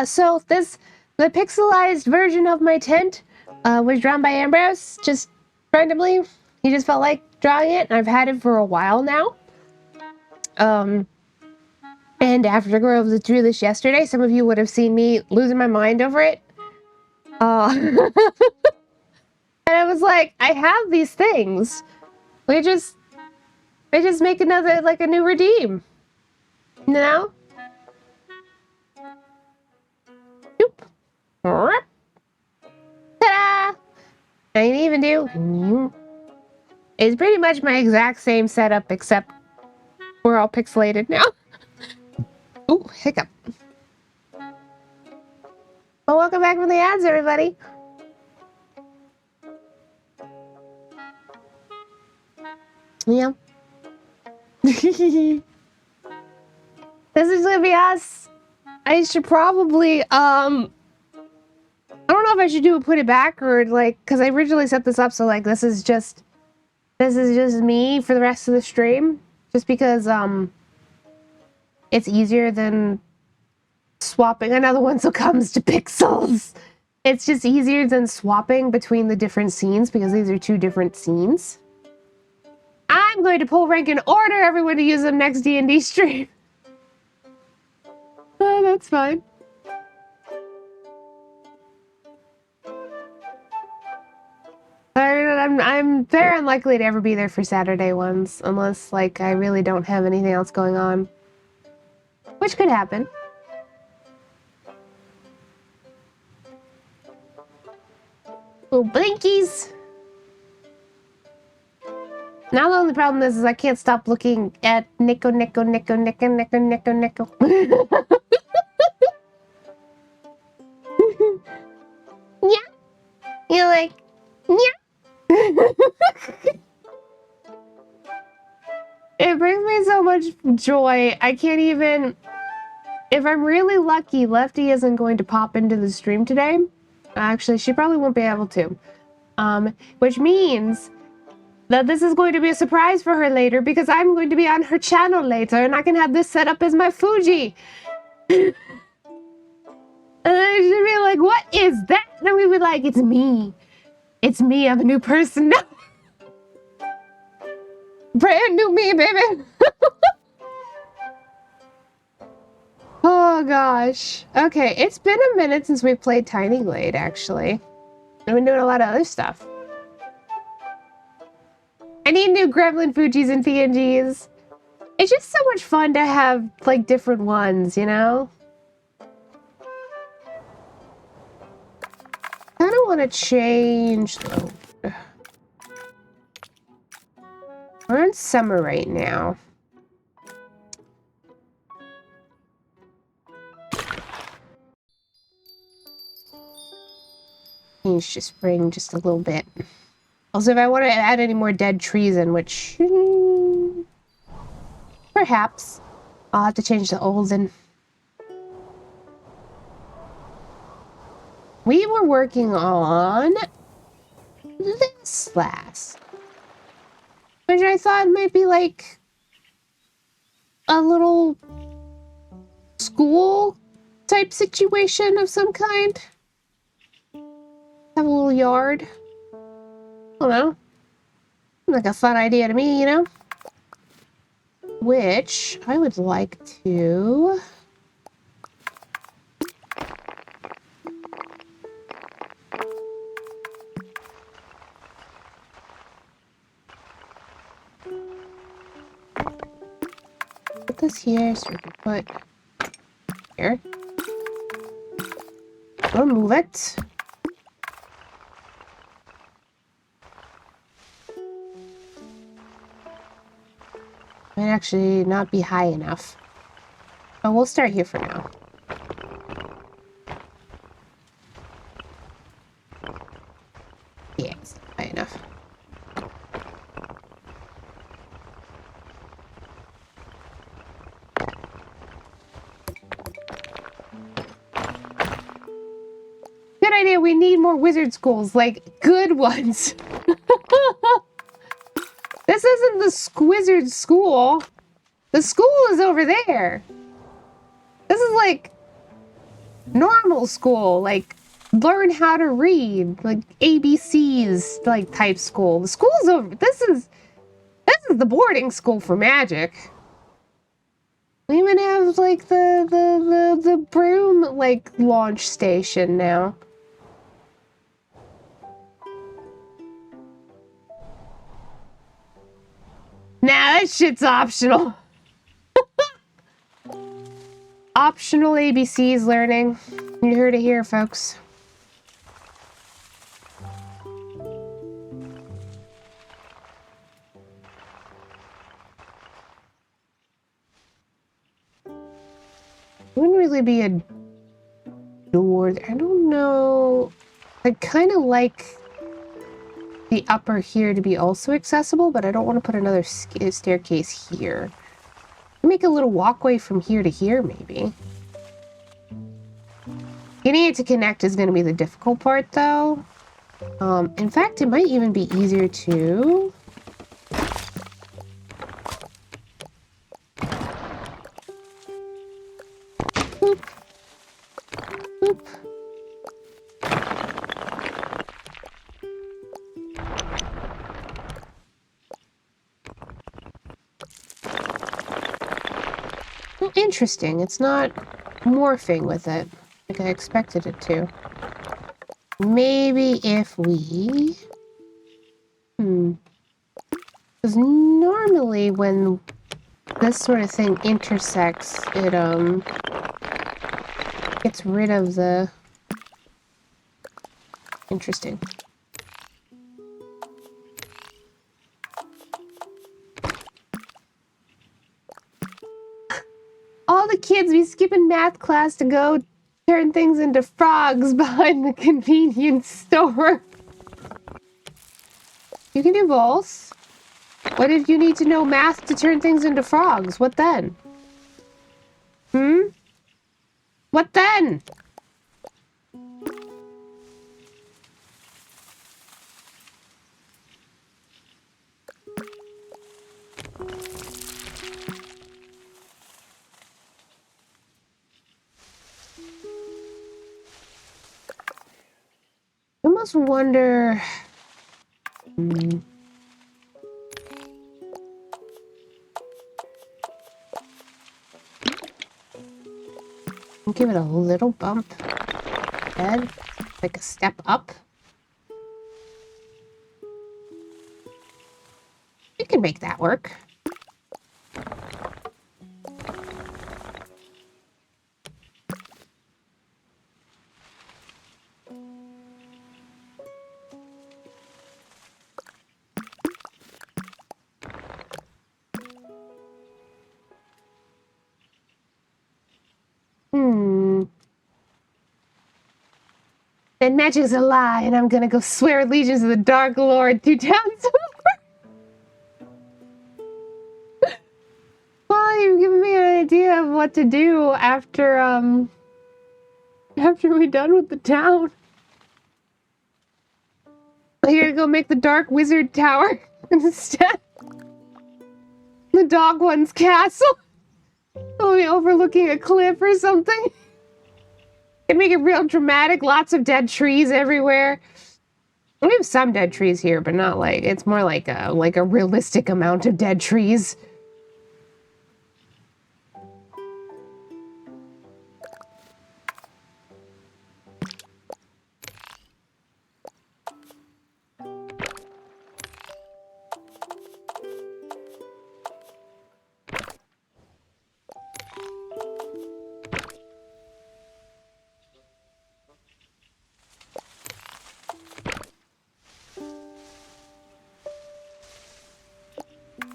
So the pixelized version of my tent was drawn by Ambrose, just randomly. He just felt like drawing it, and I've had it for a while now. And after going through this yesterday, some of you would have seen me losing my mind over it. And I was like, I have these things. We just make another, like, a new redeem. You know? Ta-da! I didn't even do... It's pretty much my exact same setup, except we're all pixelated now. Ooh, hiccup. Well, welcome back from the ads, everybody. Yeah. This is gonna be us. I should probably, I don't know if I should put it back or, like, because I originally set this up so, like, this is just me for the rest of the stream. Just because, it's easier than swapping another one so it comes to pixels. It's just easier than swapping between the different scenes because these are two different scenes. I'm going to pull rank and order everyone to use them next D&D stream. Oh, that's fine. I'm very unlikely to ever be there for Saturday ones, unless, like, I really don't have anything else going on. Which could happen. Oh, blinkies! Now the only problem is I can't stop looking at Nico. Yeah. You're like, yeah. It brings me so much joy. I can't even... If I'm really lucky, Lefty isn't going to pop into the stream today. Actually, she probably won't be able to. Which means that this is going to be a surprise for her later because I'm going to be on her channel later and I can have this set up as my Fuji. And then she'd be like, what is that? And then we'd be like, it's me. It's me. I'm a new person now. Brand new me, baby. Oh, gosh. Okay, it's been a minute since we played Tiny Glade, actually. I've been doing a lot of other stuff. I need new Gremlin Fujis and PNGs. It's just so much fun to have, like, different ones, you know? I kind of want to change, though. We're in summer right now. Change to spring just a little bit. Also, if I want to add any more dead trees in, which... perhaps. I'll have to change the olden. We were working on this last. Which I thought might be like a little school type situation of some kind. Have a little yard. I don't know. Like a fun idea to me, you know? Which I would like to... put this here so we can put here. We'll move it. Might actually not be high enough. But we'll start here for now. Yeah, it's not high enough. Good idea, we need more wizard schools, like good ones. This isn't the Squizzard school. The school is over there. This is like Normal school, like learn how to read, like ABCs, like type school. The school's over. This is the boarding school for magic. We even have like the broom like launch station now. Nah, that shit's optional. Optional ABCs learning. You heard it here, folks. Wouldn't really be a door. I don't know. I kind of like the upper here to be also accessible, but I don't want to put another staircase here. Make a little walkway from here to here, maybe. Getting it to connect is going to be the difficult part, though. In fact, it might even be easier to... Boop. Boop. Well, interesting. It's not morphing with it like I expected it to. Maybe if we... Because normally when this sort of thing intersects, it, gets rid of the... Interesting. All the kids be skipping math class to go turn things into frogs behind the convenience store. You can do both. What if you need to know math to turn things into frogs? What then? What then? I almost wonder... Give it a little bump. Head, like a step up. We can make that work. Then magic's a lie, and I'm gonna go swear allegiance to the Dark Lord 2 towns over. Well, you've given me an idea of what to do after, after we're done with the town. I gotta go make the Dark Wizard Tower instead. The Dog One's castle. We'll be overlooking a cliff or something. And make it real dramatic. Lots of dead trees everywhere. We have some dead trees here, but not like... It's more like a realistic amount of dead trees.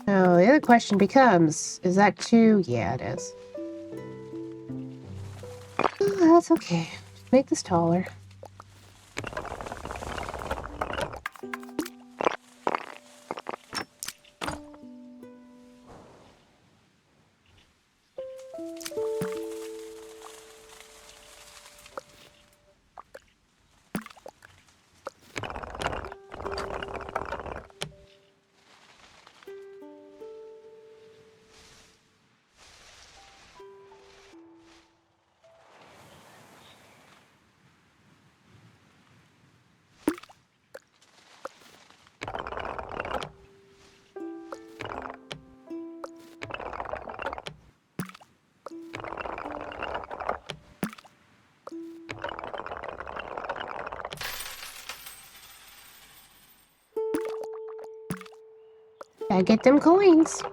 Oh, the other question becomes, is that too... Yeah, it is. Oh, that's okay. Just make this taller. Gotta get them coins.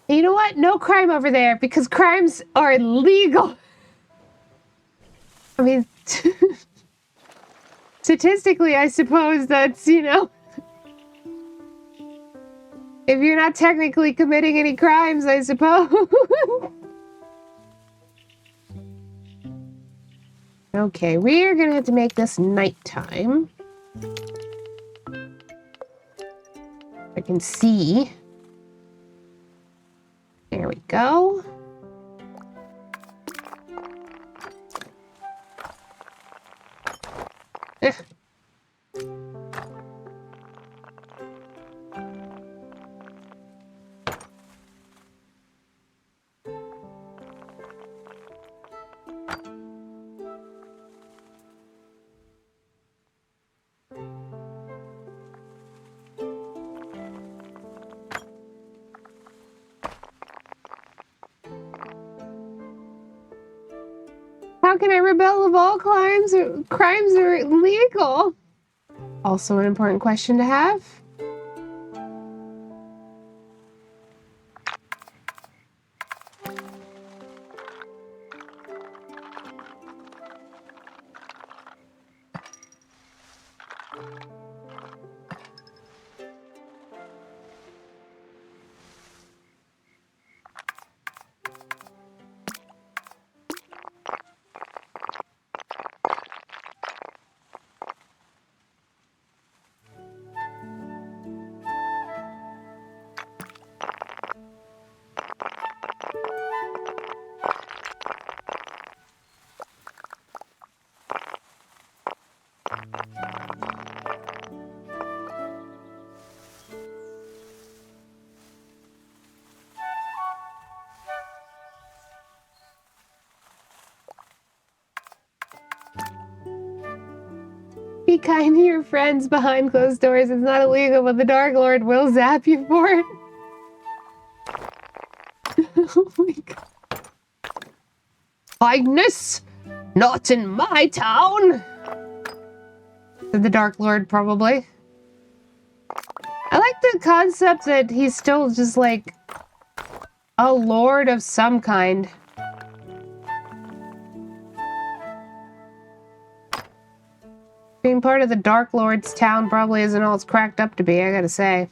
You know what? No crime over there because crimes are illegal. I mean, statistically, I suppose that's, you know, if you're not technically committing any crimes, I suppose. Okay, we're gonna have to make this nighttime. I can see. There we go. How can I rebel if all crimes are illegal? Also an important question to have. Be kind to your friends behind closed doors. It's not illegal, but the Dark Lord will zap you for it. Oh my god. Kindness? Not in my town! Said the Dark Lord, probably. I like the concept that he's still just like a lord of some kind. Being part of the Dark Lord's town probably isn't all it's cracked up to be, I gotta say.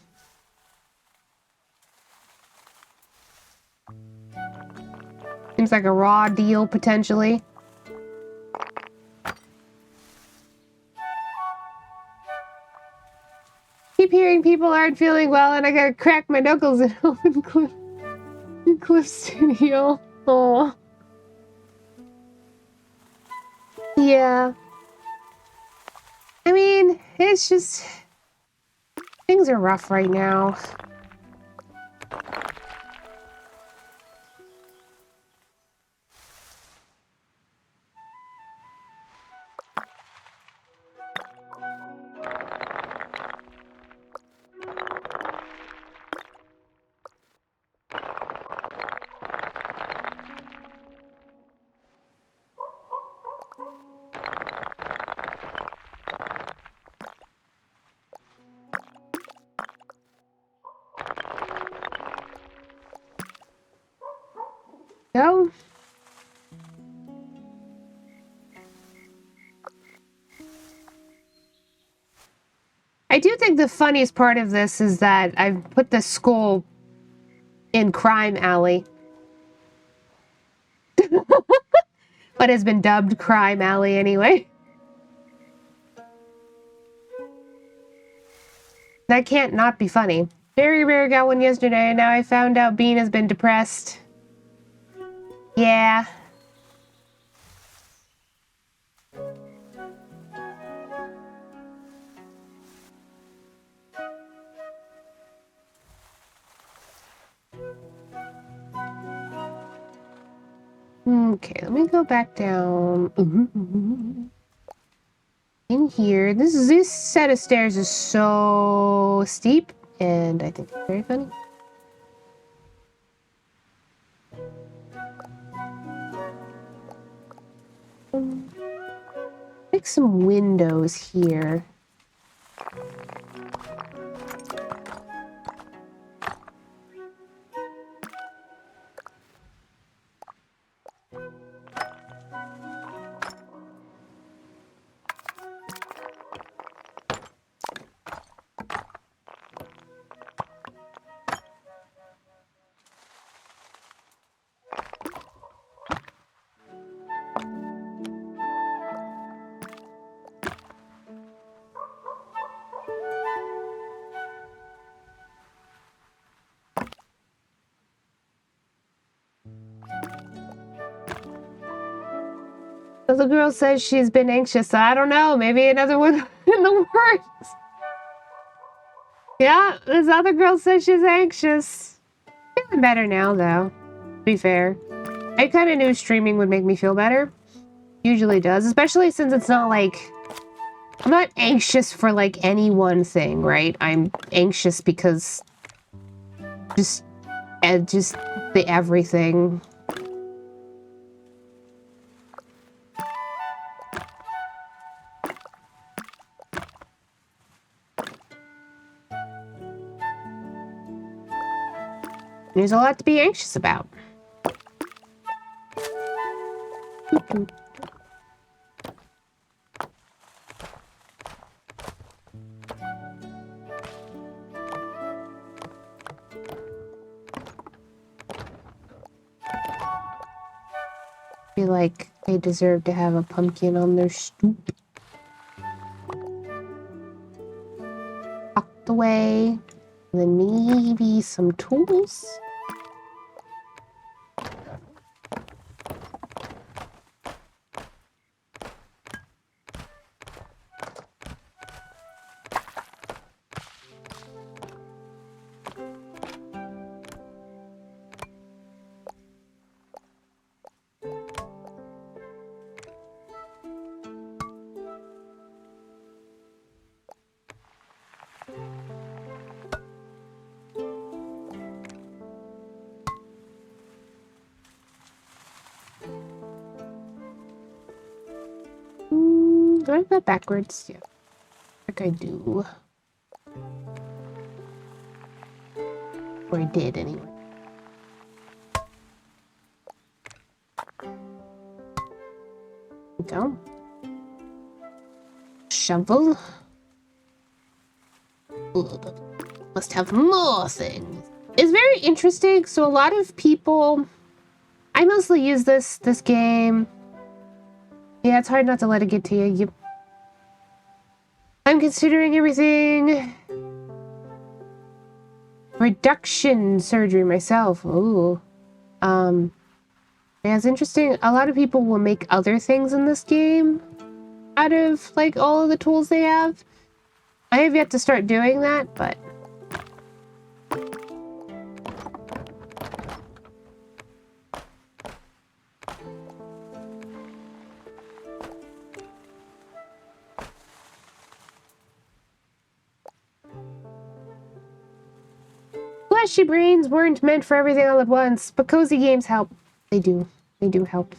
Seems like a raw deal, potentially. Keep hearing people aren't feeling well and I gotta crack my knuckles in open Cliff Studio. Aw. Yeah. I mean, it's just... things are rough right now. Go. I do think the funniest part of this is that I've put the school in Crime Alley. But has been dubbed Crime Alley anyway. That can't not be funny. Very rare got one yesterday, and now I found out Bean has been depressed. Yeah. Okay, let me go back down. In here, this set of stairs is so steep, and I think it's very funny. Make some windows here. Other girl says she's been anxious. I don't know. Maybe another one in the works. Yeah, this other girl says she's anxious. Feeling better now, though. To be fair. I kind of knew streaming would make me feel better. Usually does. Especially since it's not like... I'm not anxious for, like, any one thing, right? I'm anxious because... Just the everything. There's a lot to be anxious about. I feel like they deserve to have a pumpkin on their stoop. Tucked away. And then maybe some tools. Do I go backwards? Yeah. I think I do. Or I did, anyway. There we go. Shovel. Ooh, must have more things. It's very interesting. So a lot of people... I mostly use this game. Yeah, it's hard not to let it get to you. I'm considering everything. Reduction surgery myself. Ooh. Yeah, it's interesting. A lot of people will make other things in this game out of, like, all of the tools they have. I have yet to start doing that, but... Fleshy brains weren't meant for everything all at once, but cozy games help. They do. They do help.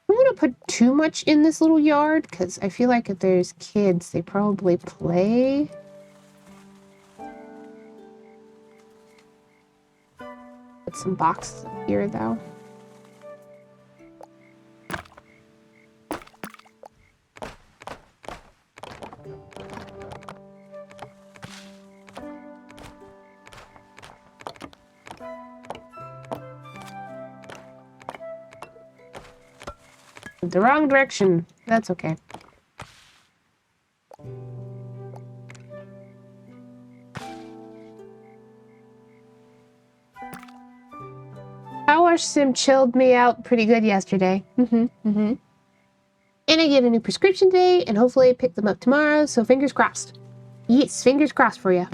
I don't want to put too much in this little yard, because I feel like if there's kids, they probably play. Put some boxes up here, though. The wrong direction. That's okay. Power Sim chilled me out pretty good yesterday. And I get a new prescription today, and hopefully I pick them up tomorrow, so fingers crossed. Yes, fingers crossed for you.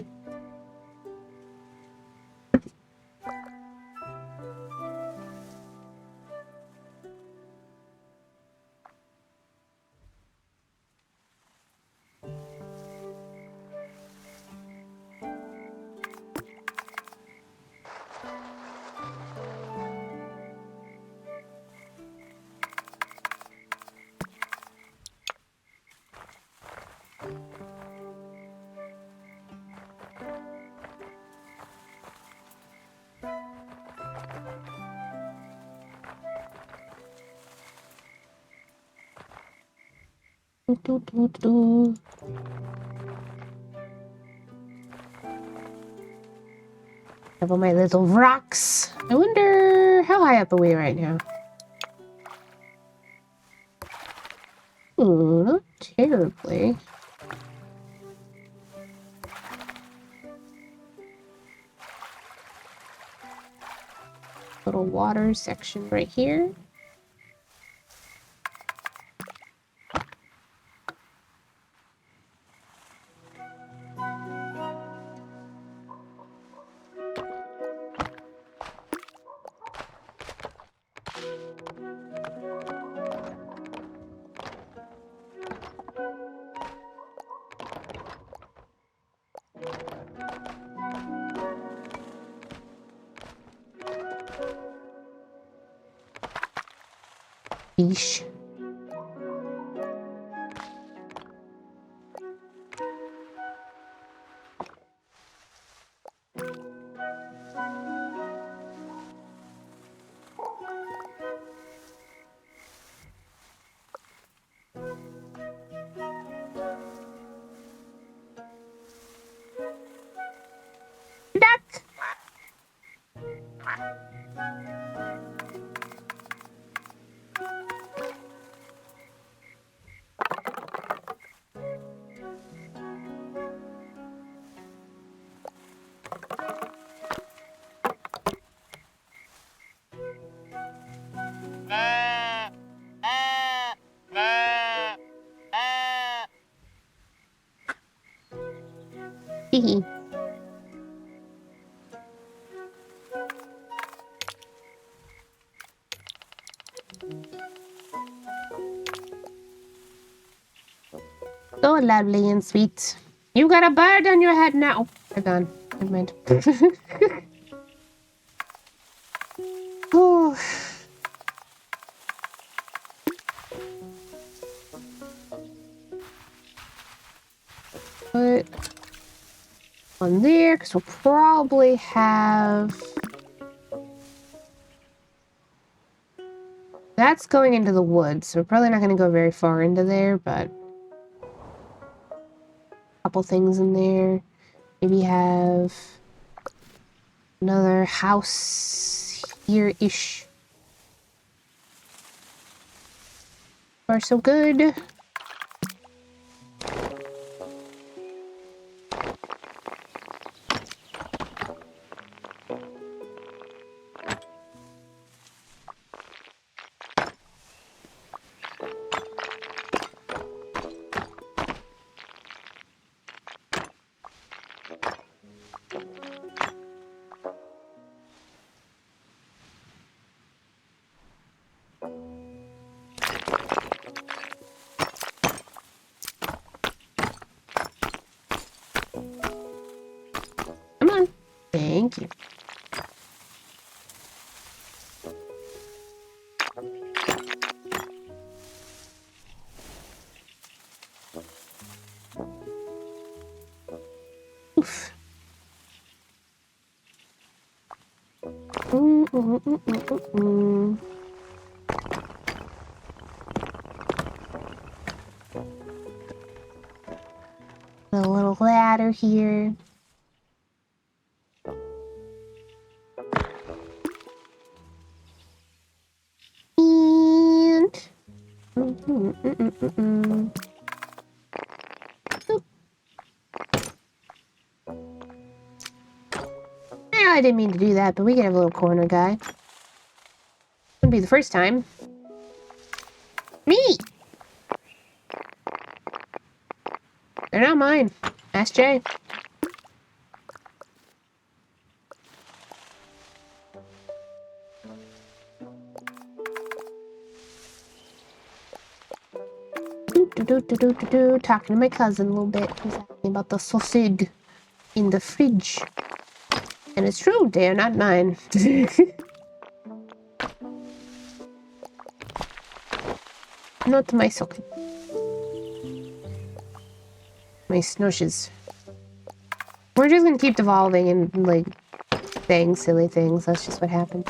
Have all my little rocks. I wonder how high up are we right now? Not terribly. little water section right here. Yeesh. Duck! Hee. So lovely and sweet. You got a bird on your head now. They're gone. Never mind. Oh. Put on there, because we'll probably have... That's going into the woods, so we're probably not going to go very far into there, but... A couple things in there. Maybe have... another house here-ish. Far so good. Come on. Thank you. Oof. A little ladder here. And... I didn't mean to do that, but we can have a little corner guy. Wouldn't be the first time. Me! They're not mine. Ask Jay. Talking to my cousin a little bit. He's asking about the sausage in the fridge. And it's true, they are not mine. Not my socket. My snushes. We're just gonna keep devolving and, like, saying silly things. That's just what happens.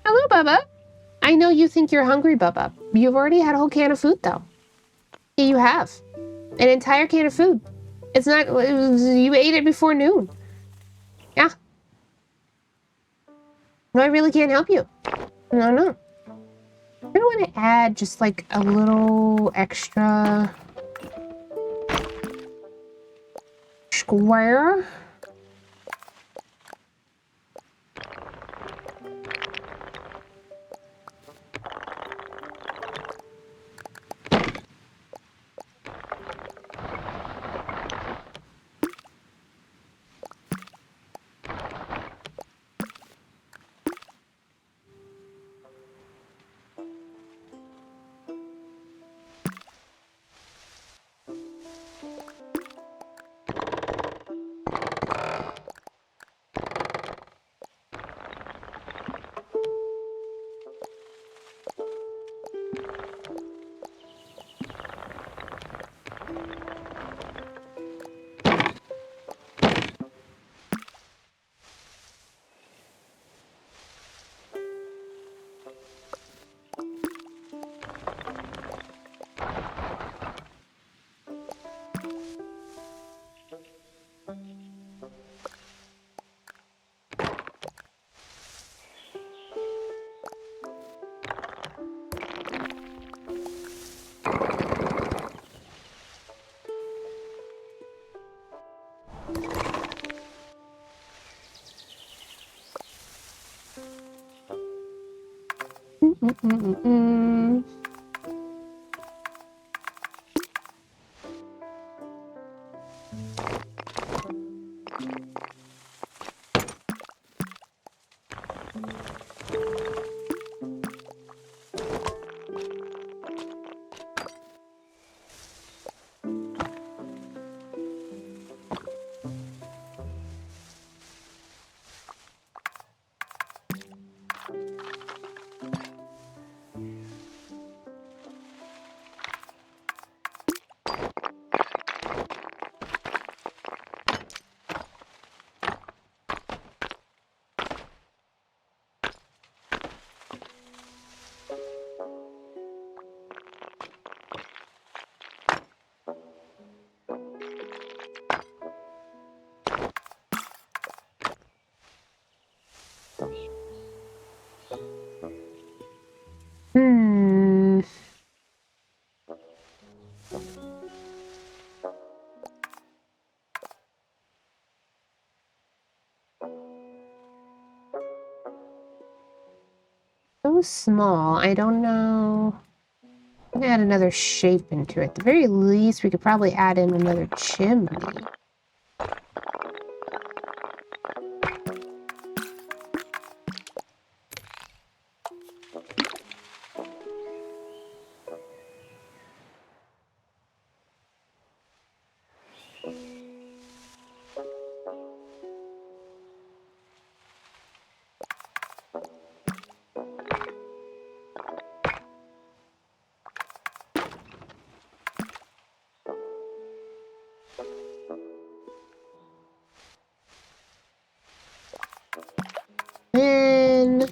Hello, Bubba. I I know you think you're hungry, Bubba. You've already had a whole can of food, though. Yeah, you have. An entire can of food. It's not... you ate it before noon. Yeah. No, I really can't help you. No. I want to add just like a little extra square. Hmm. So small. I don't know. I'm gonna add another shape into it. At the very least, we could probably add in another chimney. And...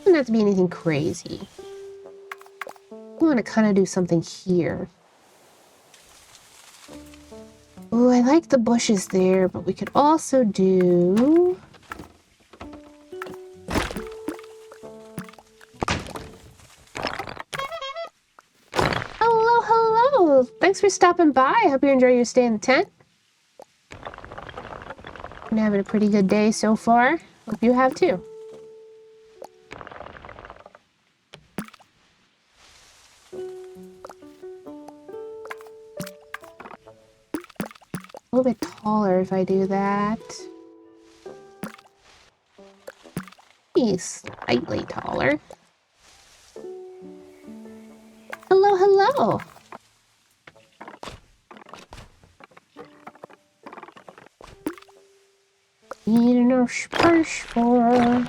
doesn't have to be anything crazy. I want to kind of do something here. Oh, I like the bushes there, but we could also do... Hello! Thanks for stopping by. I hope you enjoy your stay in the tent. I'm having a pretty good day so far. Hope you have too. A little bit taller if I do that. only slightly taller. Hello, hello. Need an push for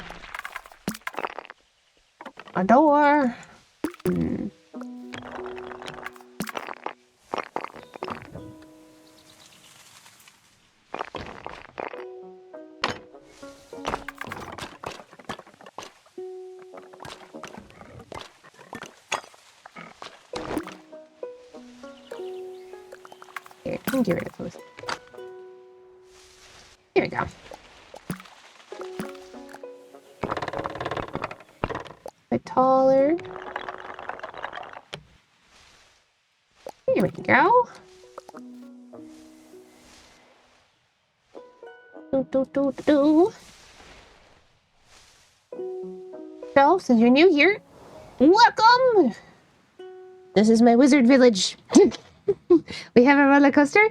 a door. Here, I can get rid of those. Here we go. A bit taller. Here we go. So, since you're new here, welcome! This is my wizard village. We have a roller coaster.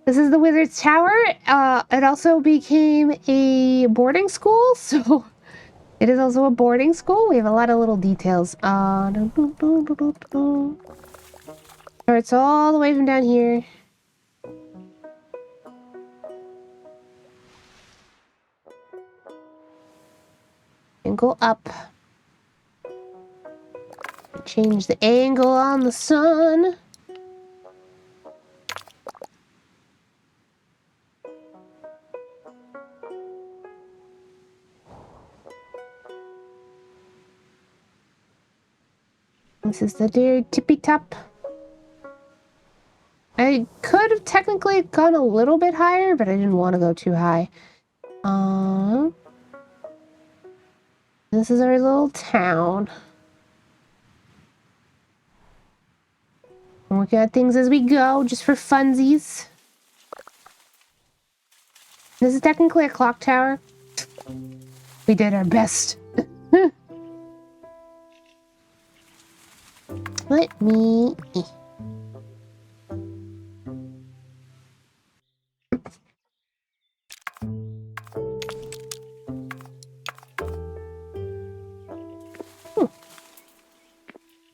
This is the Wizard's Tower. It also became a boarding school, so it is also a boarding school. We have a lot of little details. Starts all the way from down here. And go up. Change the angle on the sun. This is the dear tippy top. I could have technically gone a little bit higher, but I didn't want to go too high. This is our little town. I'm working at things as we go, just for funsies. This is technically a clock tower. We did our best. Let me...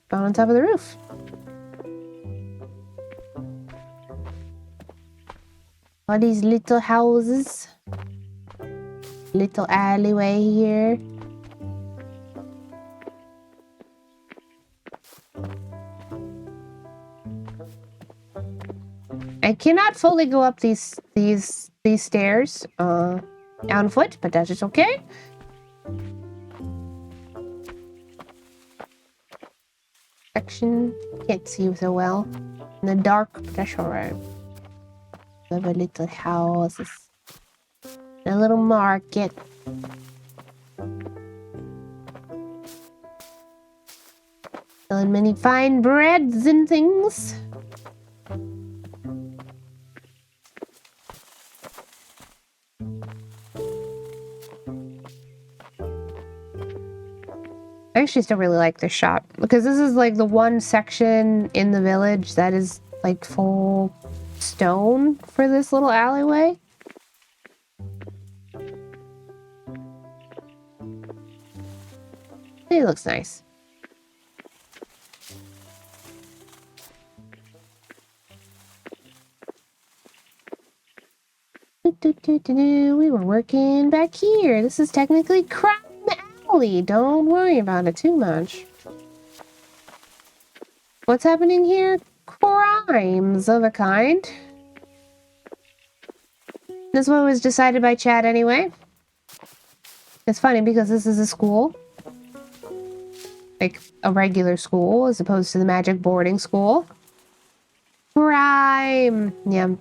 Found on top of the roof. All these little houses. Little alleyway here. I cannot fully go up these stairs on foot, but that is okay. Section can't see so well in the dark, but that's alright. We have a little house, a little market. Selling many fine breads and things. I actually still really like this shop because this is like the one section in the village that is like full stone for this little alleyway. It looks nice. We were working back here. This is technically crime alley. Don't worry about it too much. What's happening here? Crimes of a kind. This one was decided by Chad anyway. It's funny because this is a school. Like a regular school as opposed to the magic boarding school. Crime. Yeah.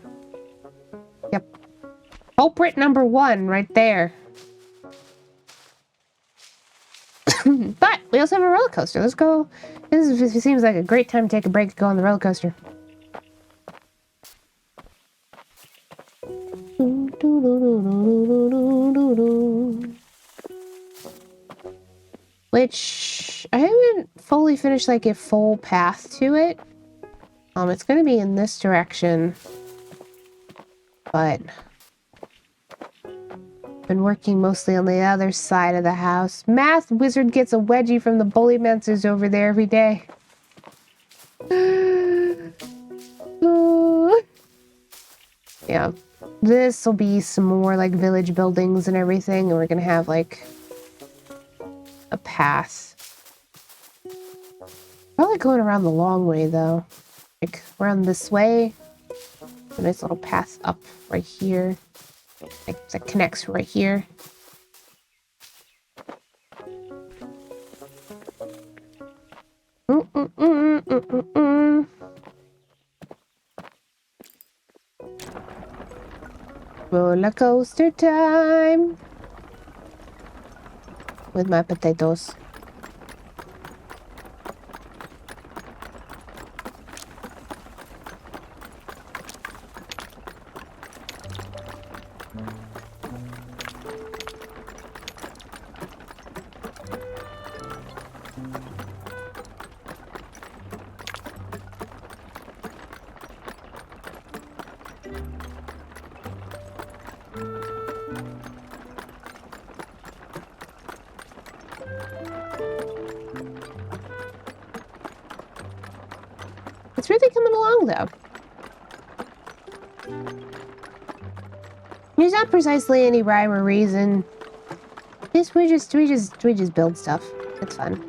Yep. Culprit number 1 right there. But we also have a roller coaster. Let's go. This seems like a great time to take a break to go on the roller coaster. Which I haven't fully finished like a full path to it. It's gonna be in this direction. But Been working mostly on the other side of the house. Math wizard gets a wedgie from the bully mentors over there every day. Yeah. This will be some more like village buildings and everything, and we're gonna have like a path. Probably going around the long way though. Like around this way. A nice little path up right here. Like that connects right here. Roller coaster time with my potatoes. It's really coming along, though. There's not precisely any rhyme or reason. We just build stuff. It's fun.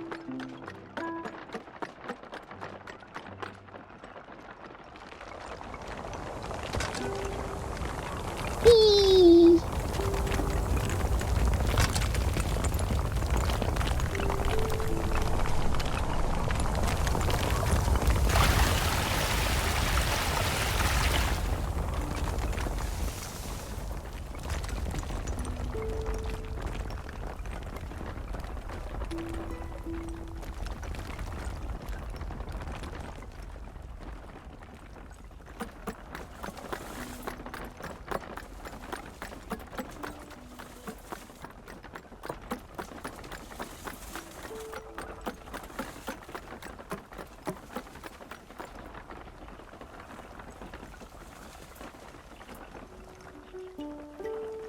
Whee!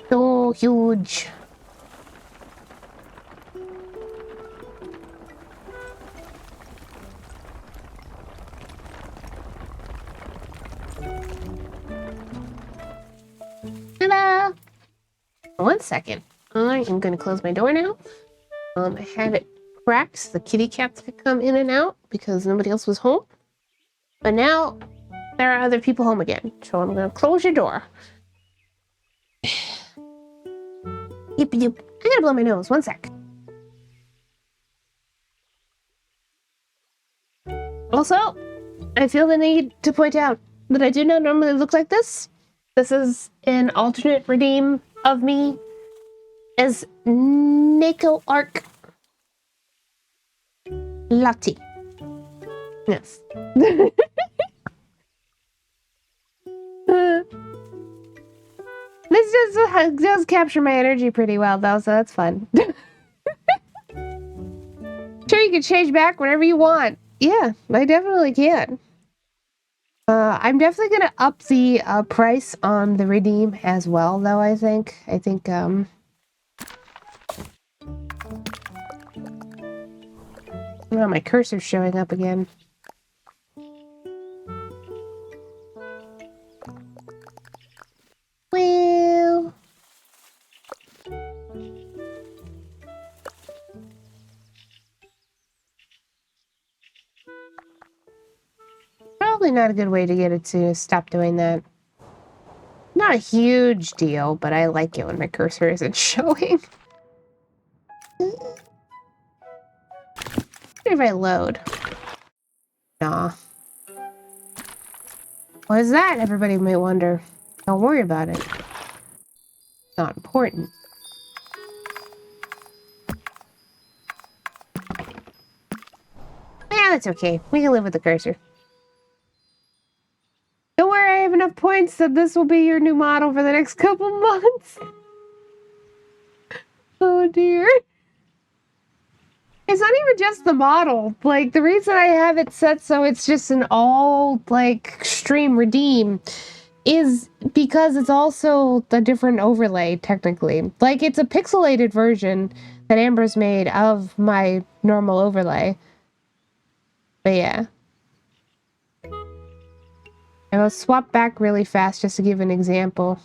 So huge. Ta-da! 1 second. I am going to close my door now. I had it cracked so the kitty cats could come in and out because nobody else was home. But now there are other people home again. So I'm going to close your door. Yip, yip. I gotta blow my nose. 1 sec. Also, I feel the need to point out that I do not normally look like this. This is an alternate redeem of me as Neko Arc Latte. Yes. This just does capture my energy pretty well, though, so that's fun. Sure, you can change back whenever you want. Yeah, I definitely can. I'm definitely gonna up the price on the redeem as well, though, I think. Oh, my cursor's showing up again. Well... Probably not a good way to get it to stop doing that. Not a huge deal, but I like it when my cursor isn't showing. If I load. Nah. What is that? Everybody might wonder. Don't worry about it. It's not important. Yeah, that's okay. We can live with the cursor. Don't worry, I have enough points that this will be your new model for the next couple months. Oh dear. It's not even just the model. Like, the reason I have it set so it's just an all, like, extreme redeem is because it's also a different overlay, technically. Like, it's a pixelated version that Amber's made of my normal overlay. But yeah. And I'll swap back really fast just to give an example.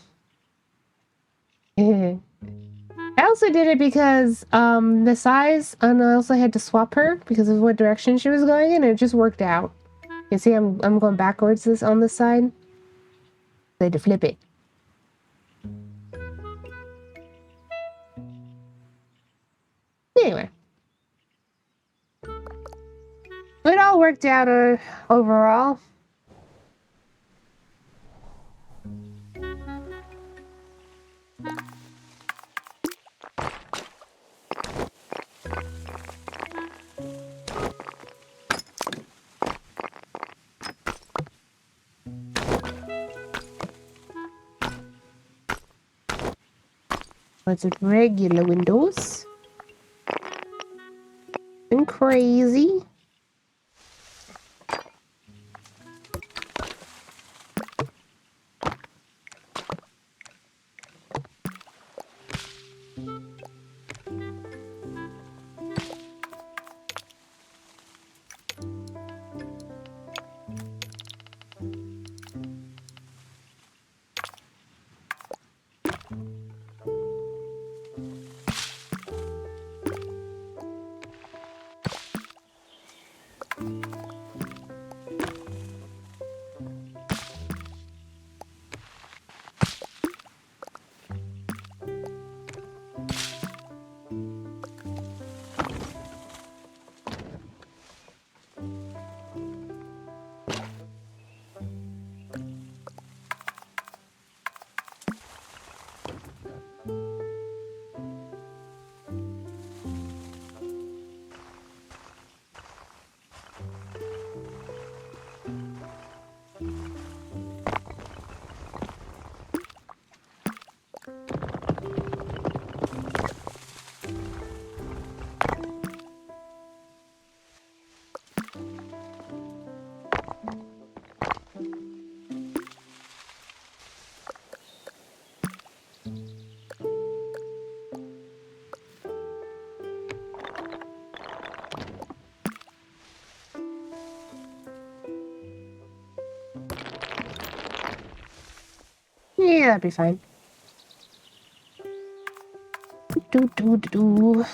I also did it because the size, and I also had to swap her because of what direction she was going in, and it just worked out. You see, I'm going backwards on this side. I had to flip it. Anyway. It all worked out overall. What's it, regular windows? And crazy. Yeah, that'd be fine. Do, do, do, do.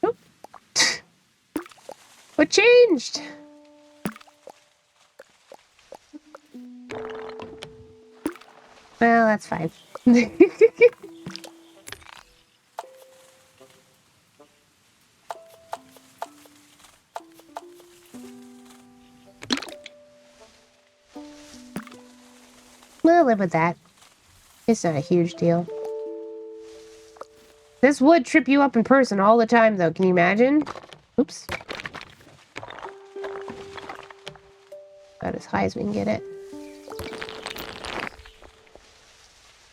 Oh. What changed? Well, that's fine. We'll live with that. It's not a huge deal. This would trip you up in person all the time, though. Can you imagine? Oops. About as high as we can get it.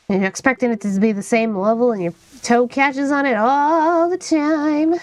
And you're expecting it to be the same level and your toe catches on it all the time.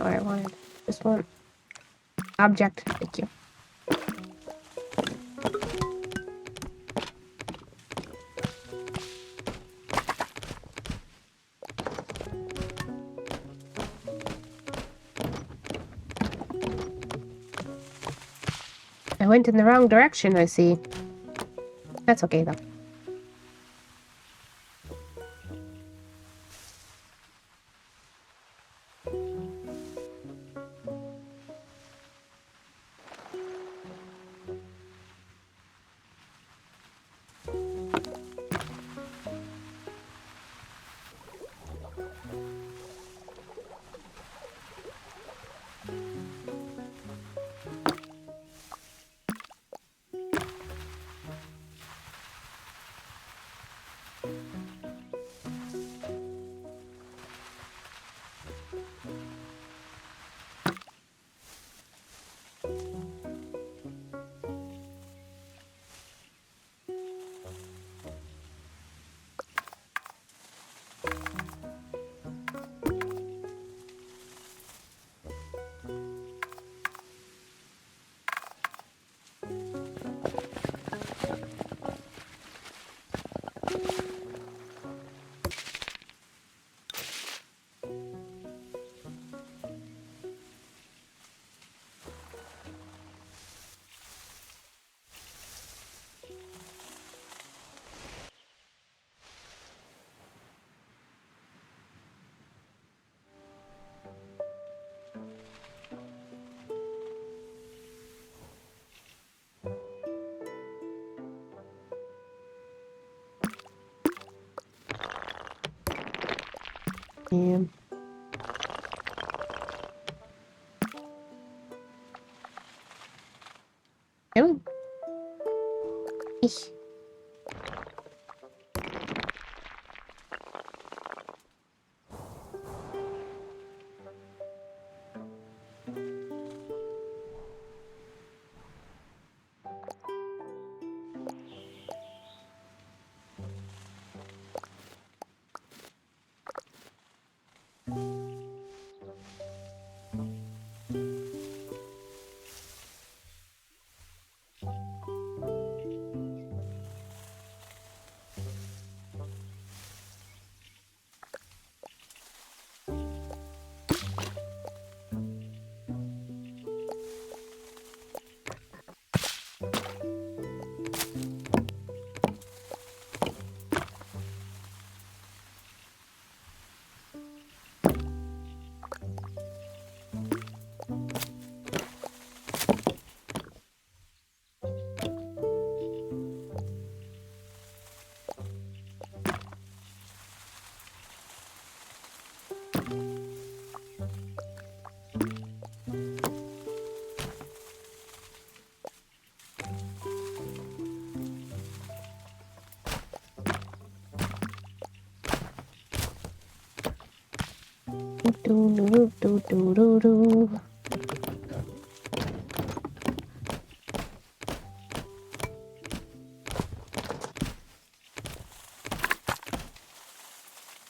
not what I wanted. Just want object. Thank you. I went in the wrong direction, I see. That's okay, though. Yeah. Oh. Eesh. Do, do, do, do, do.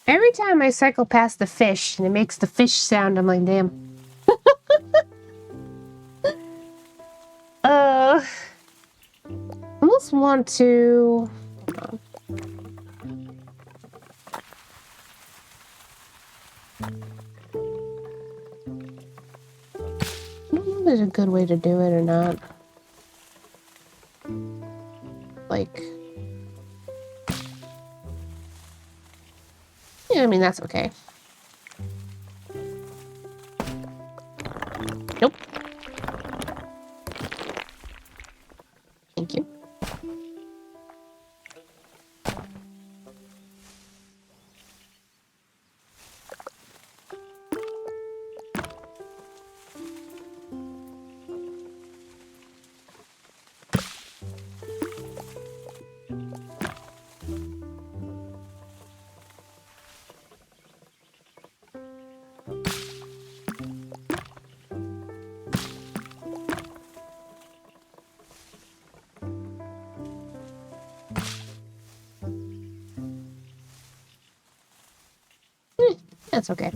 Every time I cycle past the fish and it makes the fish sound, I'm like, damn. I almost want to... I don't know if there's a good way to do it or not. Like... Yeah, I mean, that's okay. Nope. Thank you. That's okay.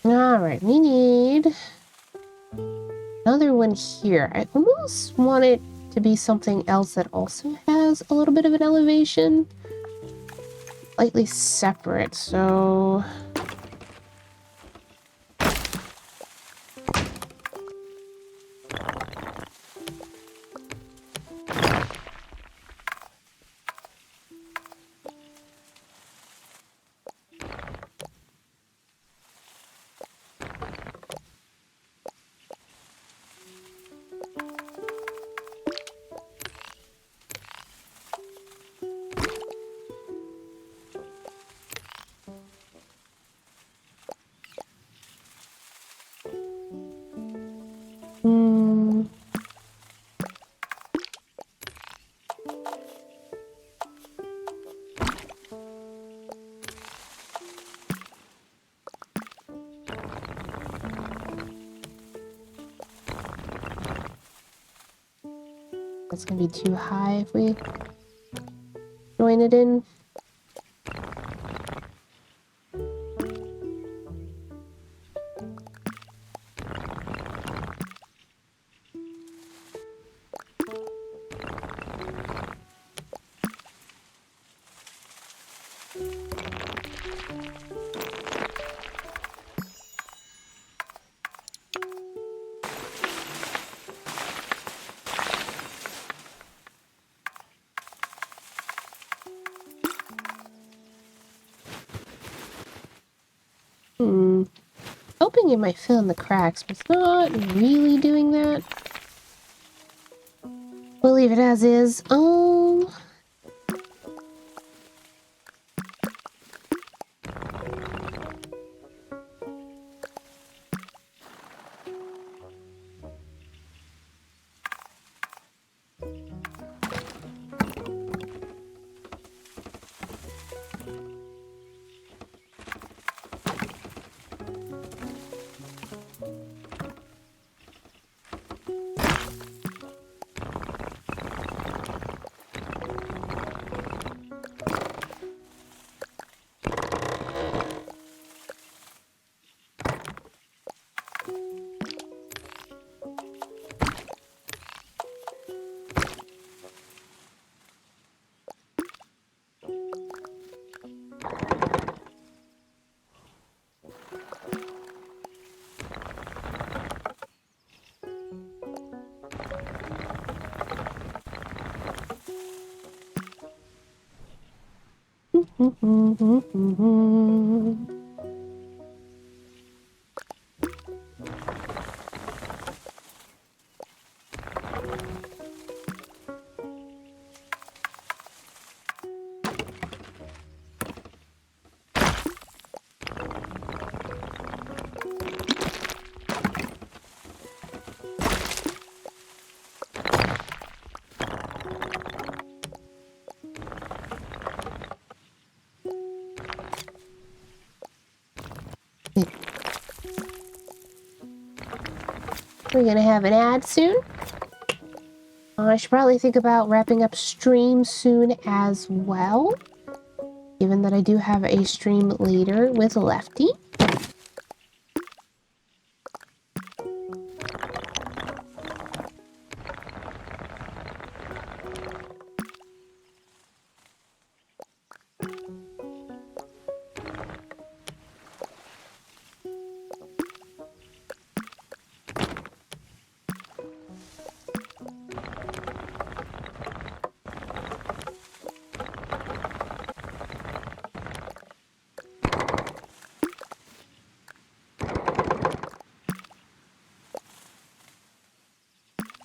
Alright, we need another one here. I almost want it to be something else that also has a little bit of an elevation. Slightly separate, so... That's gonna be too high if we join it in. Hoping it might fill in the cracks, but it's not really doing that. We'll leave it as is. We're gonna have an ad soon. I should probably think about wrapping up stream soon as well, given that I do have a stream later with Lefty.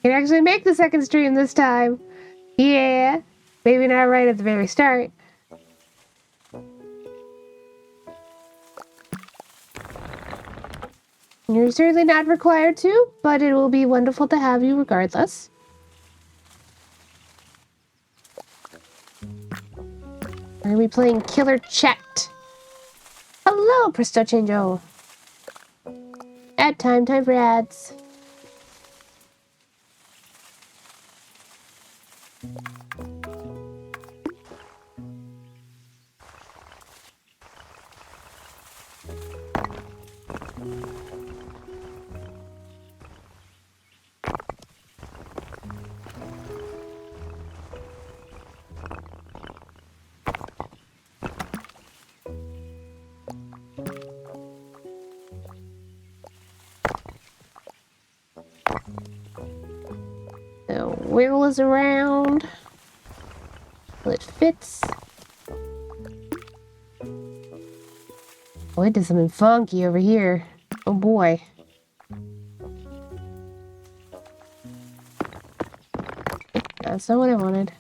Can actually make the second stream this time. Yeah, maybe not right at the very start. You're certainly not required to, but it will be wonderful to have you regardless. We're gonna be playing Killer Chet. Hello, Presto Chango. Ad time, time for ads. So wiggle us around. Well, it fits. Oh, it did something funky over here. Oh boy. That's not what I wanted.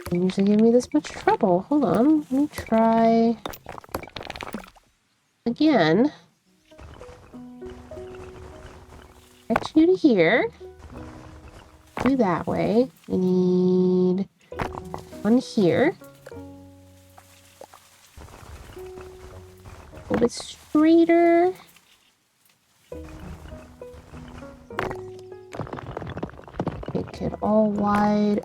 Didn't usually give me this much trouble. Hold on. Let me try again. Get you to here. Do that way. We need one here. A little bit straighter. Make it all wide.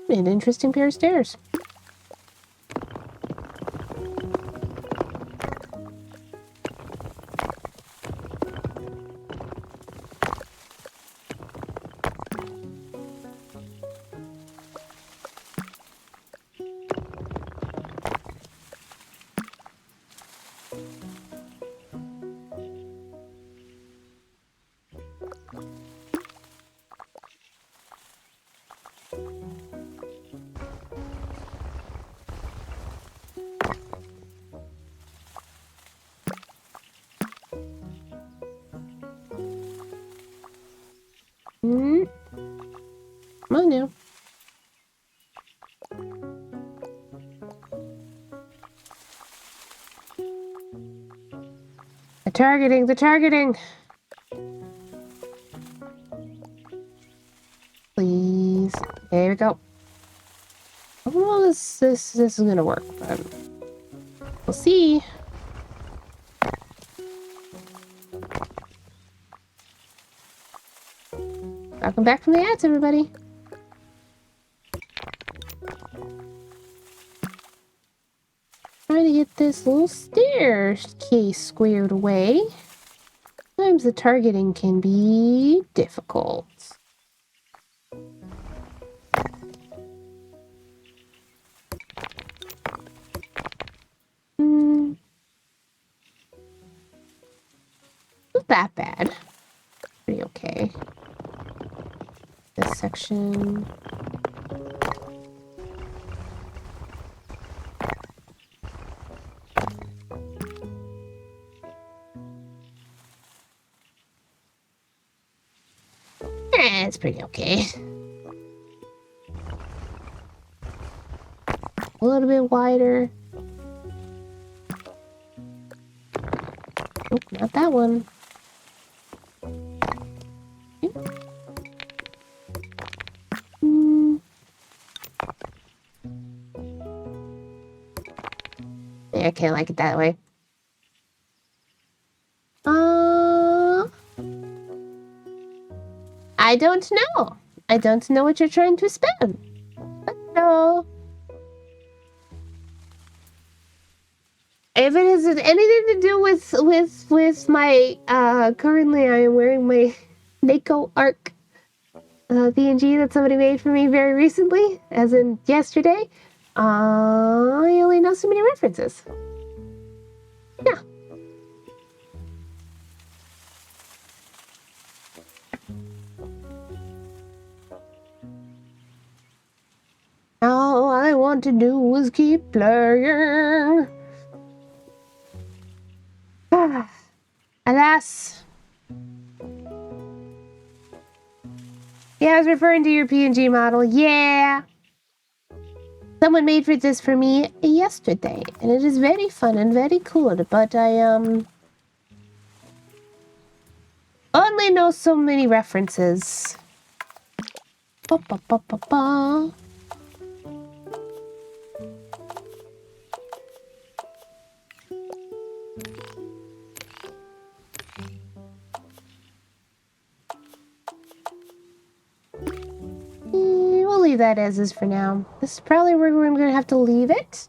An interesting pair of stairs. Come on now. The targeting. Please. There we go. I don't know if this is gonna work, but we'll see. Welcome back from the ads, everybody. Trying to get this little staircase squared away. Sometimes the targeting can be difficult. Not that bad. Pretty okay. This section. It's pretty okay. A little bit wider. Nope, not that one. I can't like it that way. I don't know. I don't know what you're trying to spell. But no. If it has anything to do with my currently I am wearing my Neko Arc PNG that somebody made for me very recently, as in yesterday. I only know so many references. Yeah. All I want to do is keep playing. Alas. Yeah, I was referring to your PNG model. Yeah. Someone made this for me yesterday, and it is very fun and very cool, but I, only know so many references. Ba, ba, ba, ba, ba. We'll leave that as is for now. This is probably where we're going to have to leave it.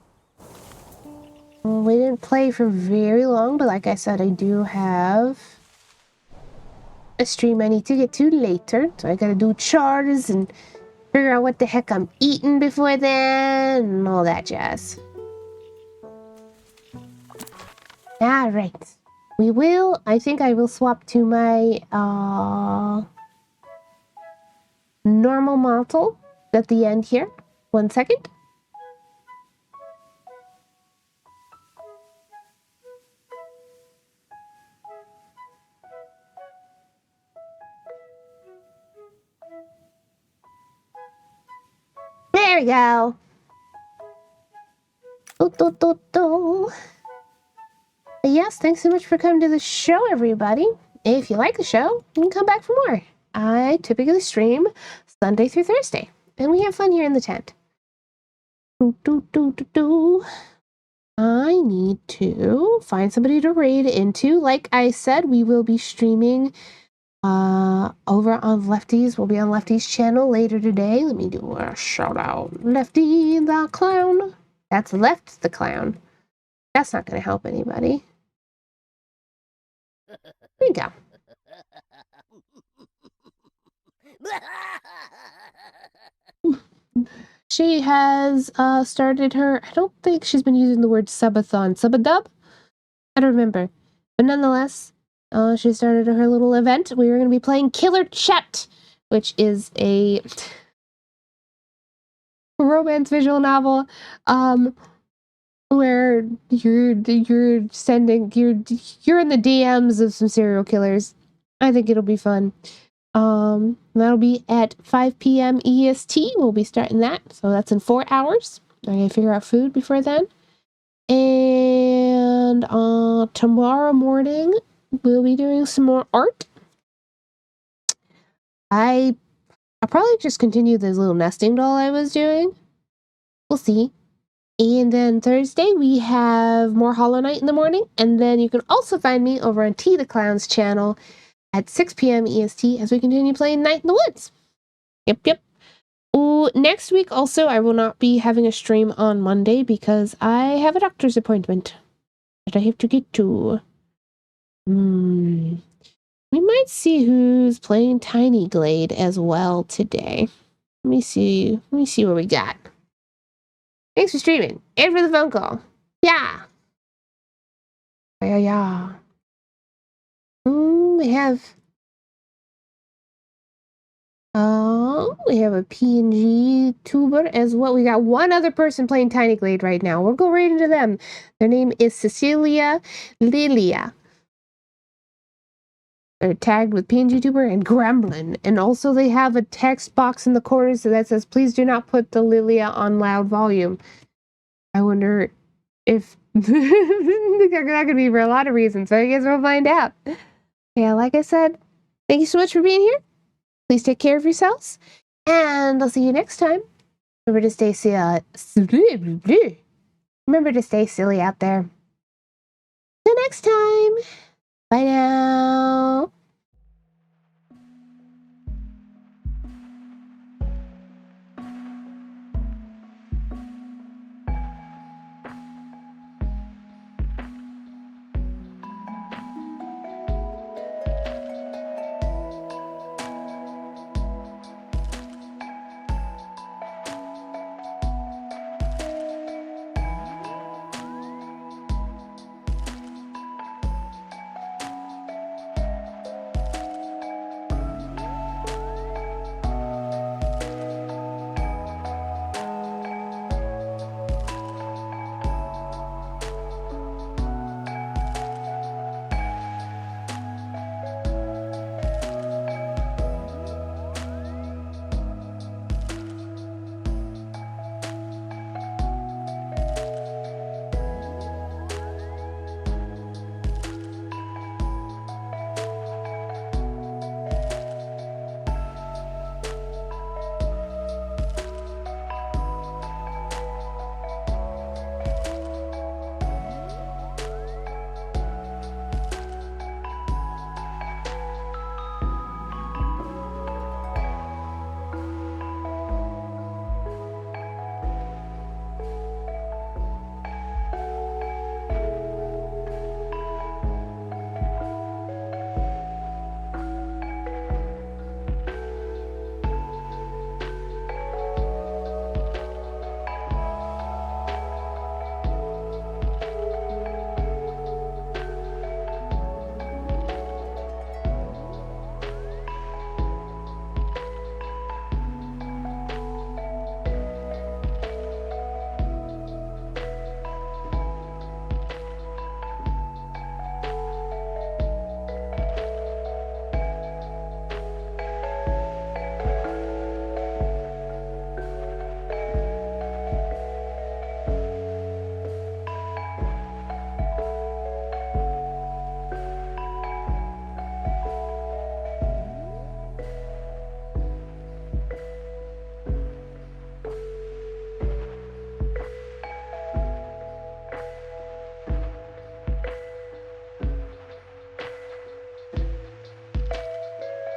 We didn't play for very long, but like I said, I do have a stream I need to get to later. So I gotta do chores and figure out what the heck I'm eating before then and all that jazz. Alright. I think I will swap to my normal model at the end here. 1 second. There we go. Yes, thanks so much for coming to the show, everybody. If you like the show, you can come back for more. I typically stream Sunday through Thursday, and we have fun here in the tent. I need to find somebody to raid into. Like I said, we will be streaming over on Lefty's. We'll be on Lefty's channel later today. Let me do a shout out. Lefty the clown. That's Left the clown. That's not going to help anybody. There you go. She has started her, I don't think she's been using the word subathon. Subadub? I don't remember. But nonetheless, she started her little event. We were going to be playing Killer Chet, which is a romance visual novel where you're in the DMs of some serial killers. I think it'll be fun. That'll be at 5 p.m. EST. We'll be starting that. So that's in 4 hours. I gotta figure out food before then. And tomorrow morning, we'll be doing some more art. I'll probably just continue this little nesting doll I was doing. We'll see. And then Thursday, we have more Hollow Knight in the morning. And then you can also find me over on T the Clown's channel at 6 p.m. EST as we continue playing Night in the Woods. Yep. Ooh, next week also, I will not be having a stream on Monday because I have a doctor's appointment that I have to get to. We might see who's playing Tiny Glade as well today. Let me see what we got. Thanks for streaming and for the phone call. Yeah. We have a PNG tuber as well. We got one other person playing Tiny Glade right now. We'll go right into them. Their name is Cecilia Lilia. They're tagged with PNG tuber and Gremlin. And also they have a text box in the corner that says, please do not put the Lilia on loud volume. I wonder if that could be for a lot of reasons, so I guess we'll find out. Yeah, like I said, thank you so much for being here. Please take care of yourselves, and I'll see you next time. Remember to stay silly. Remember to stay silly out there. Till next time. Bye now.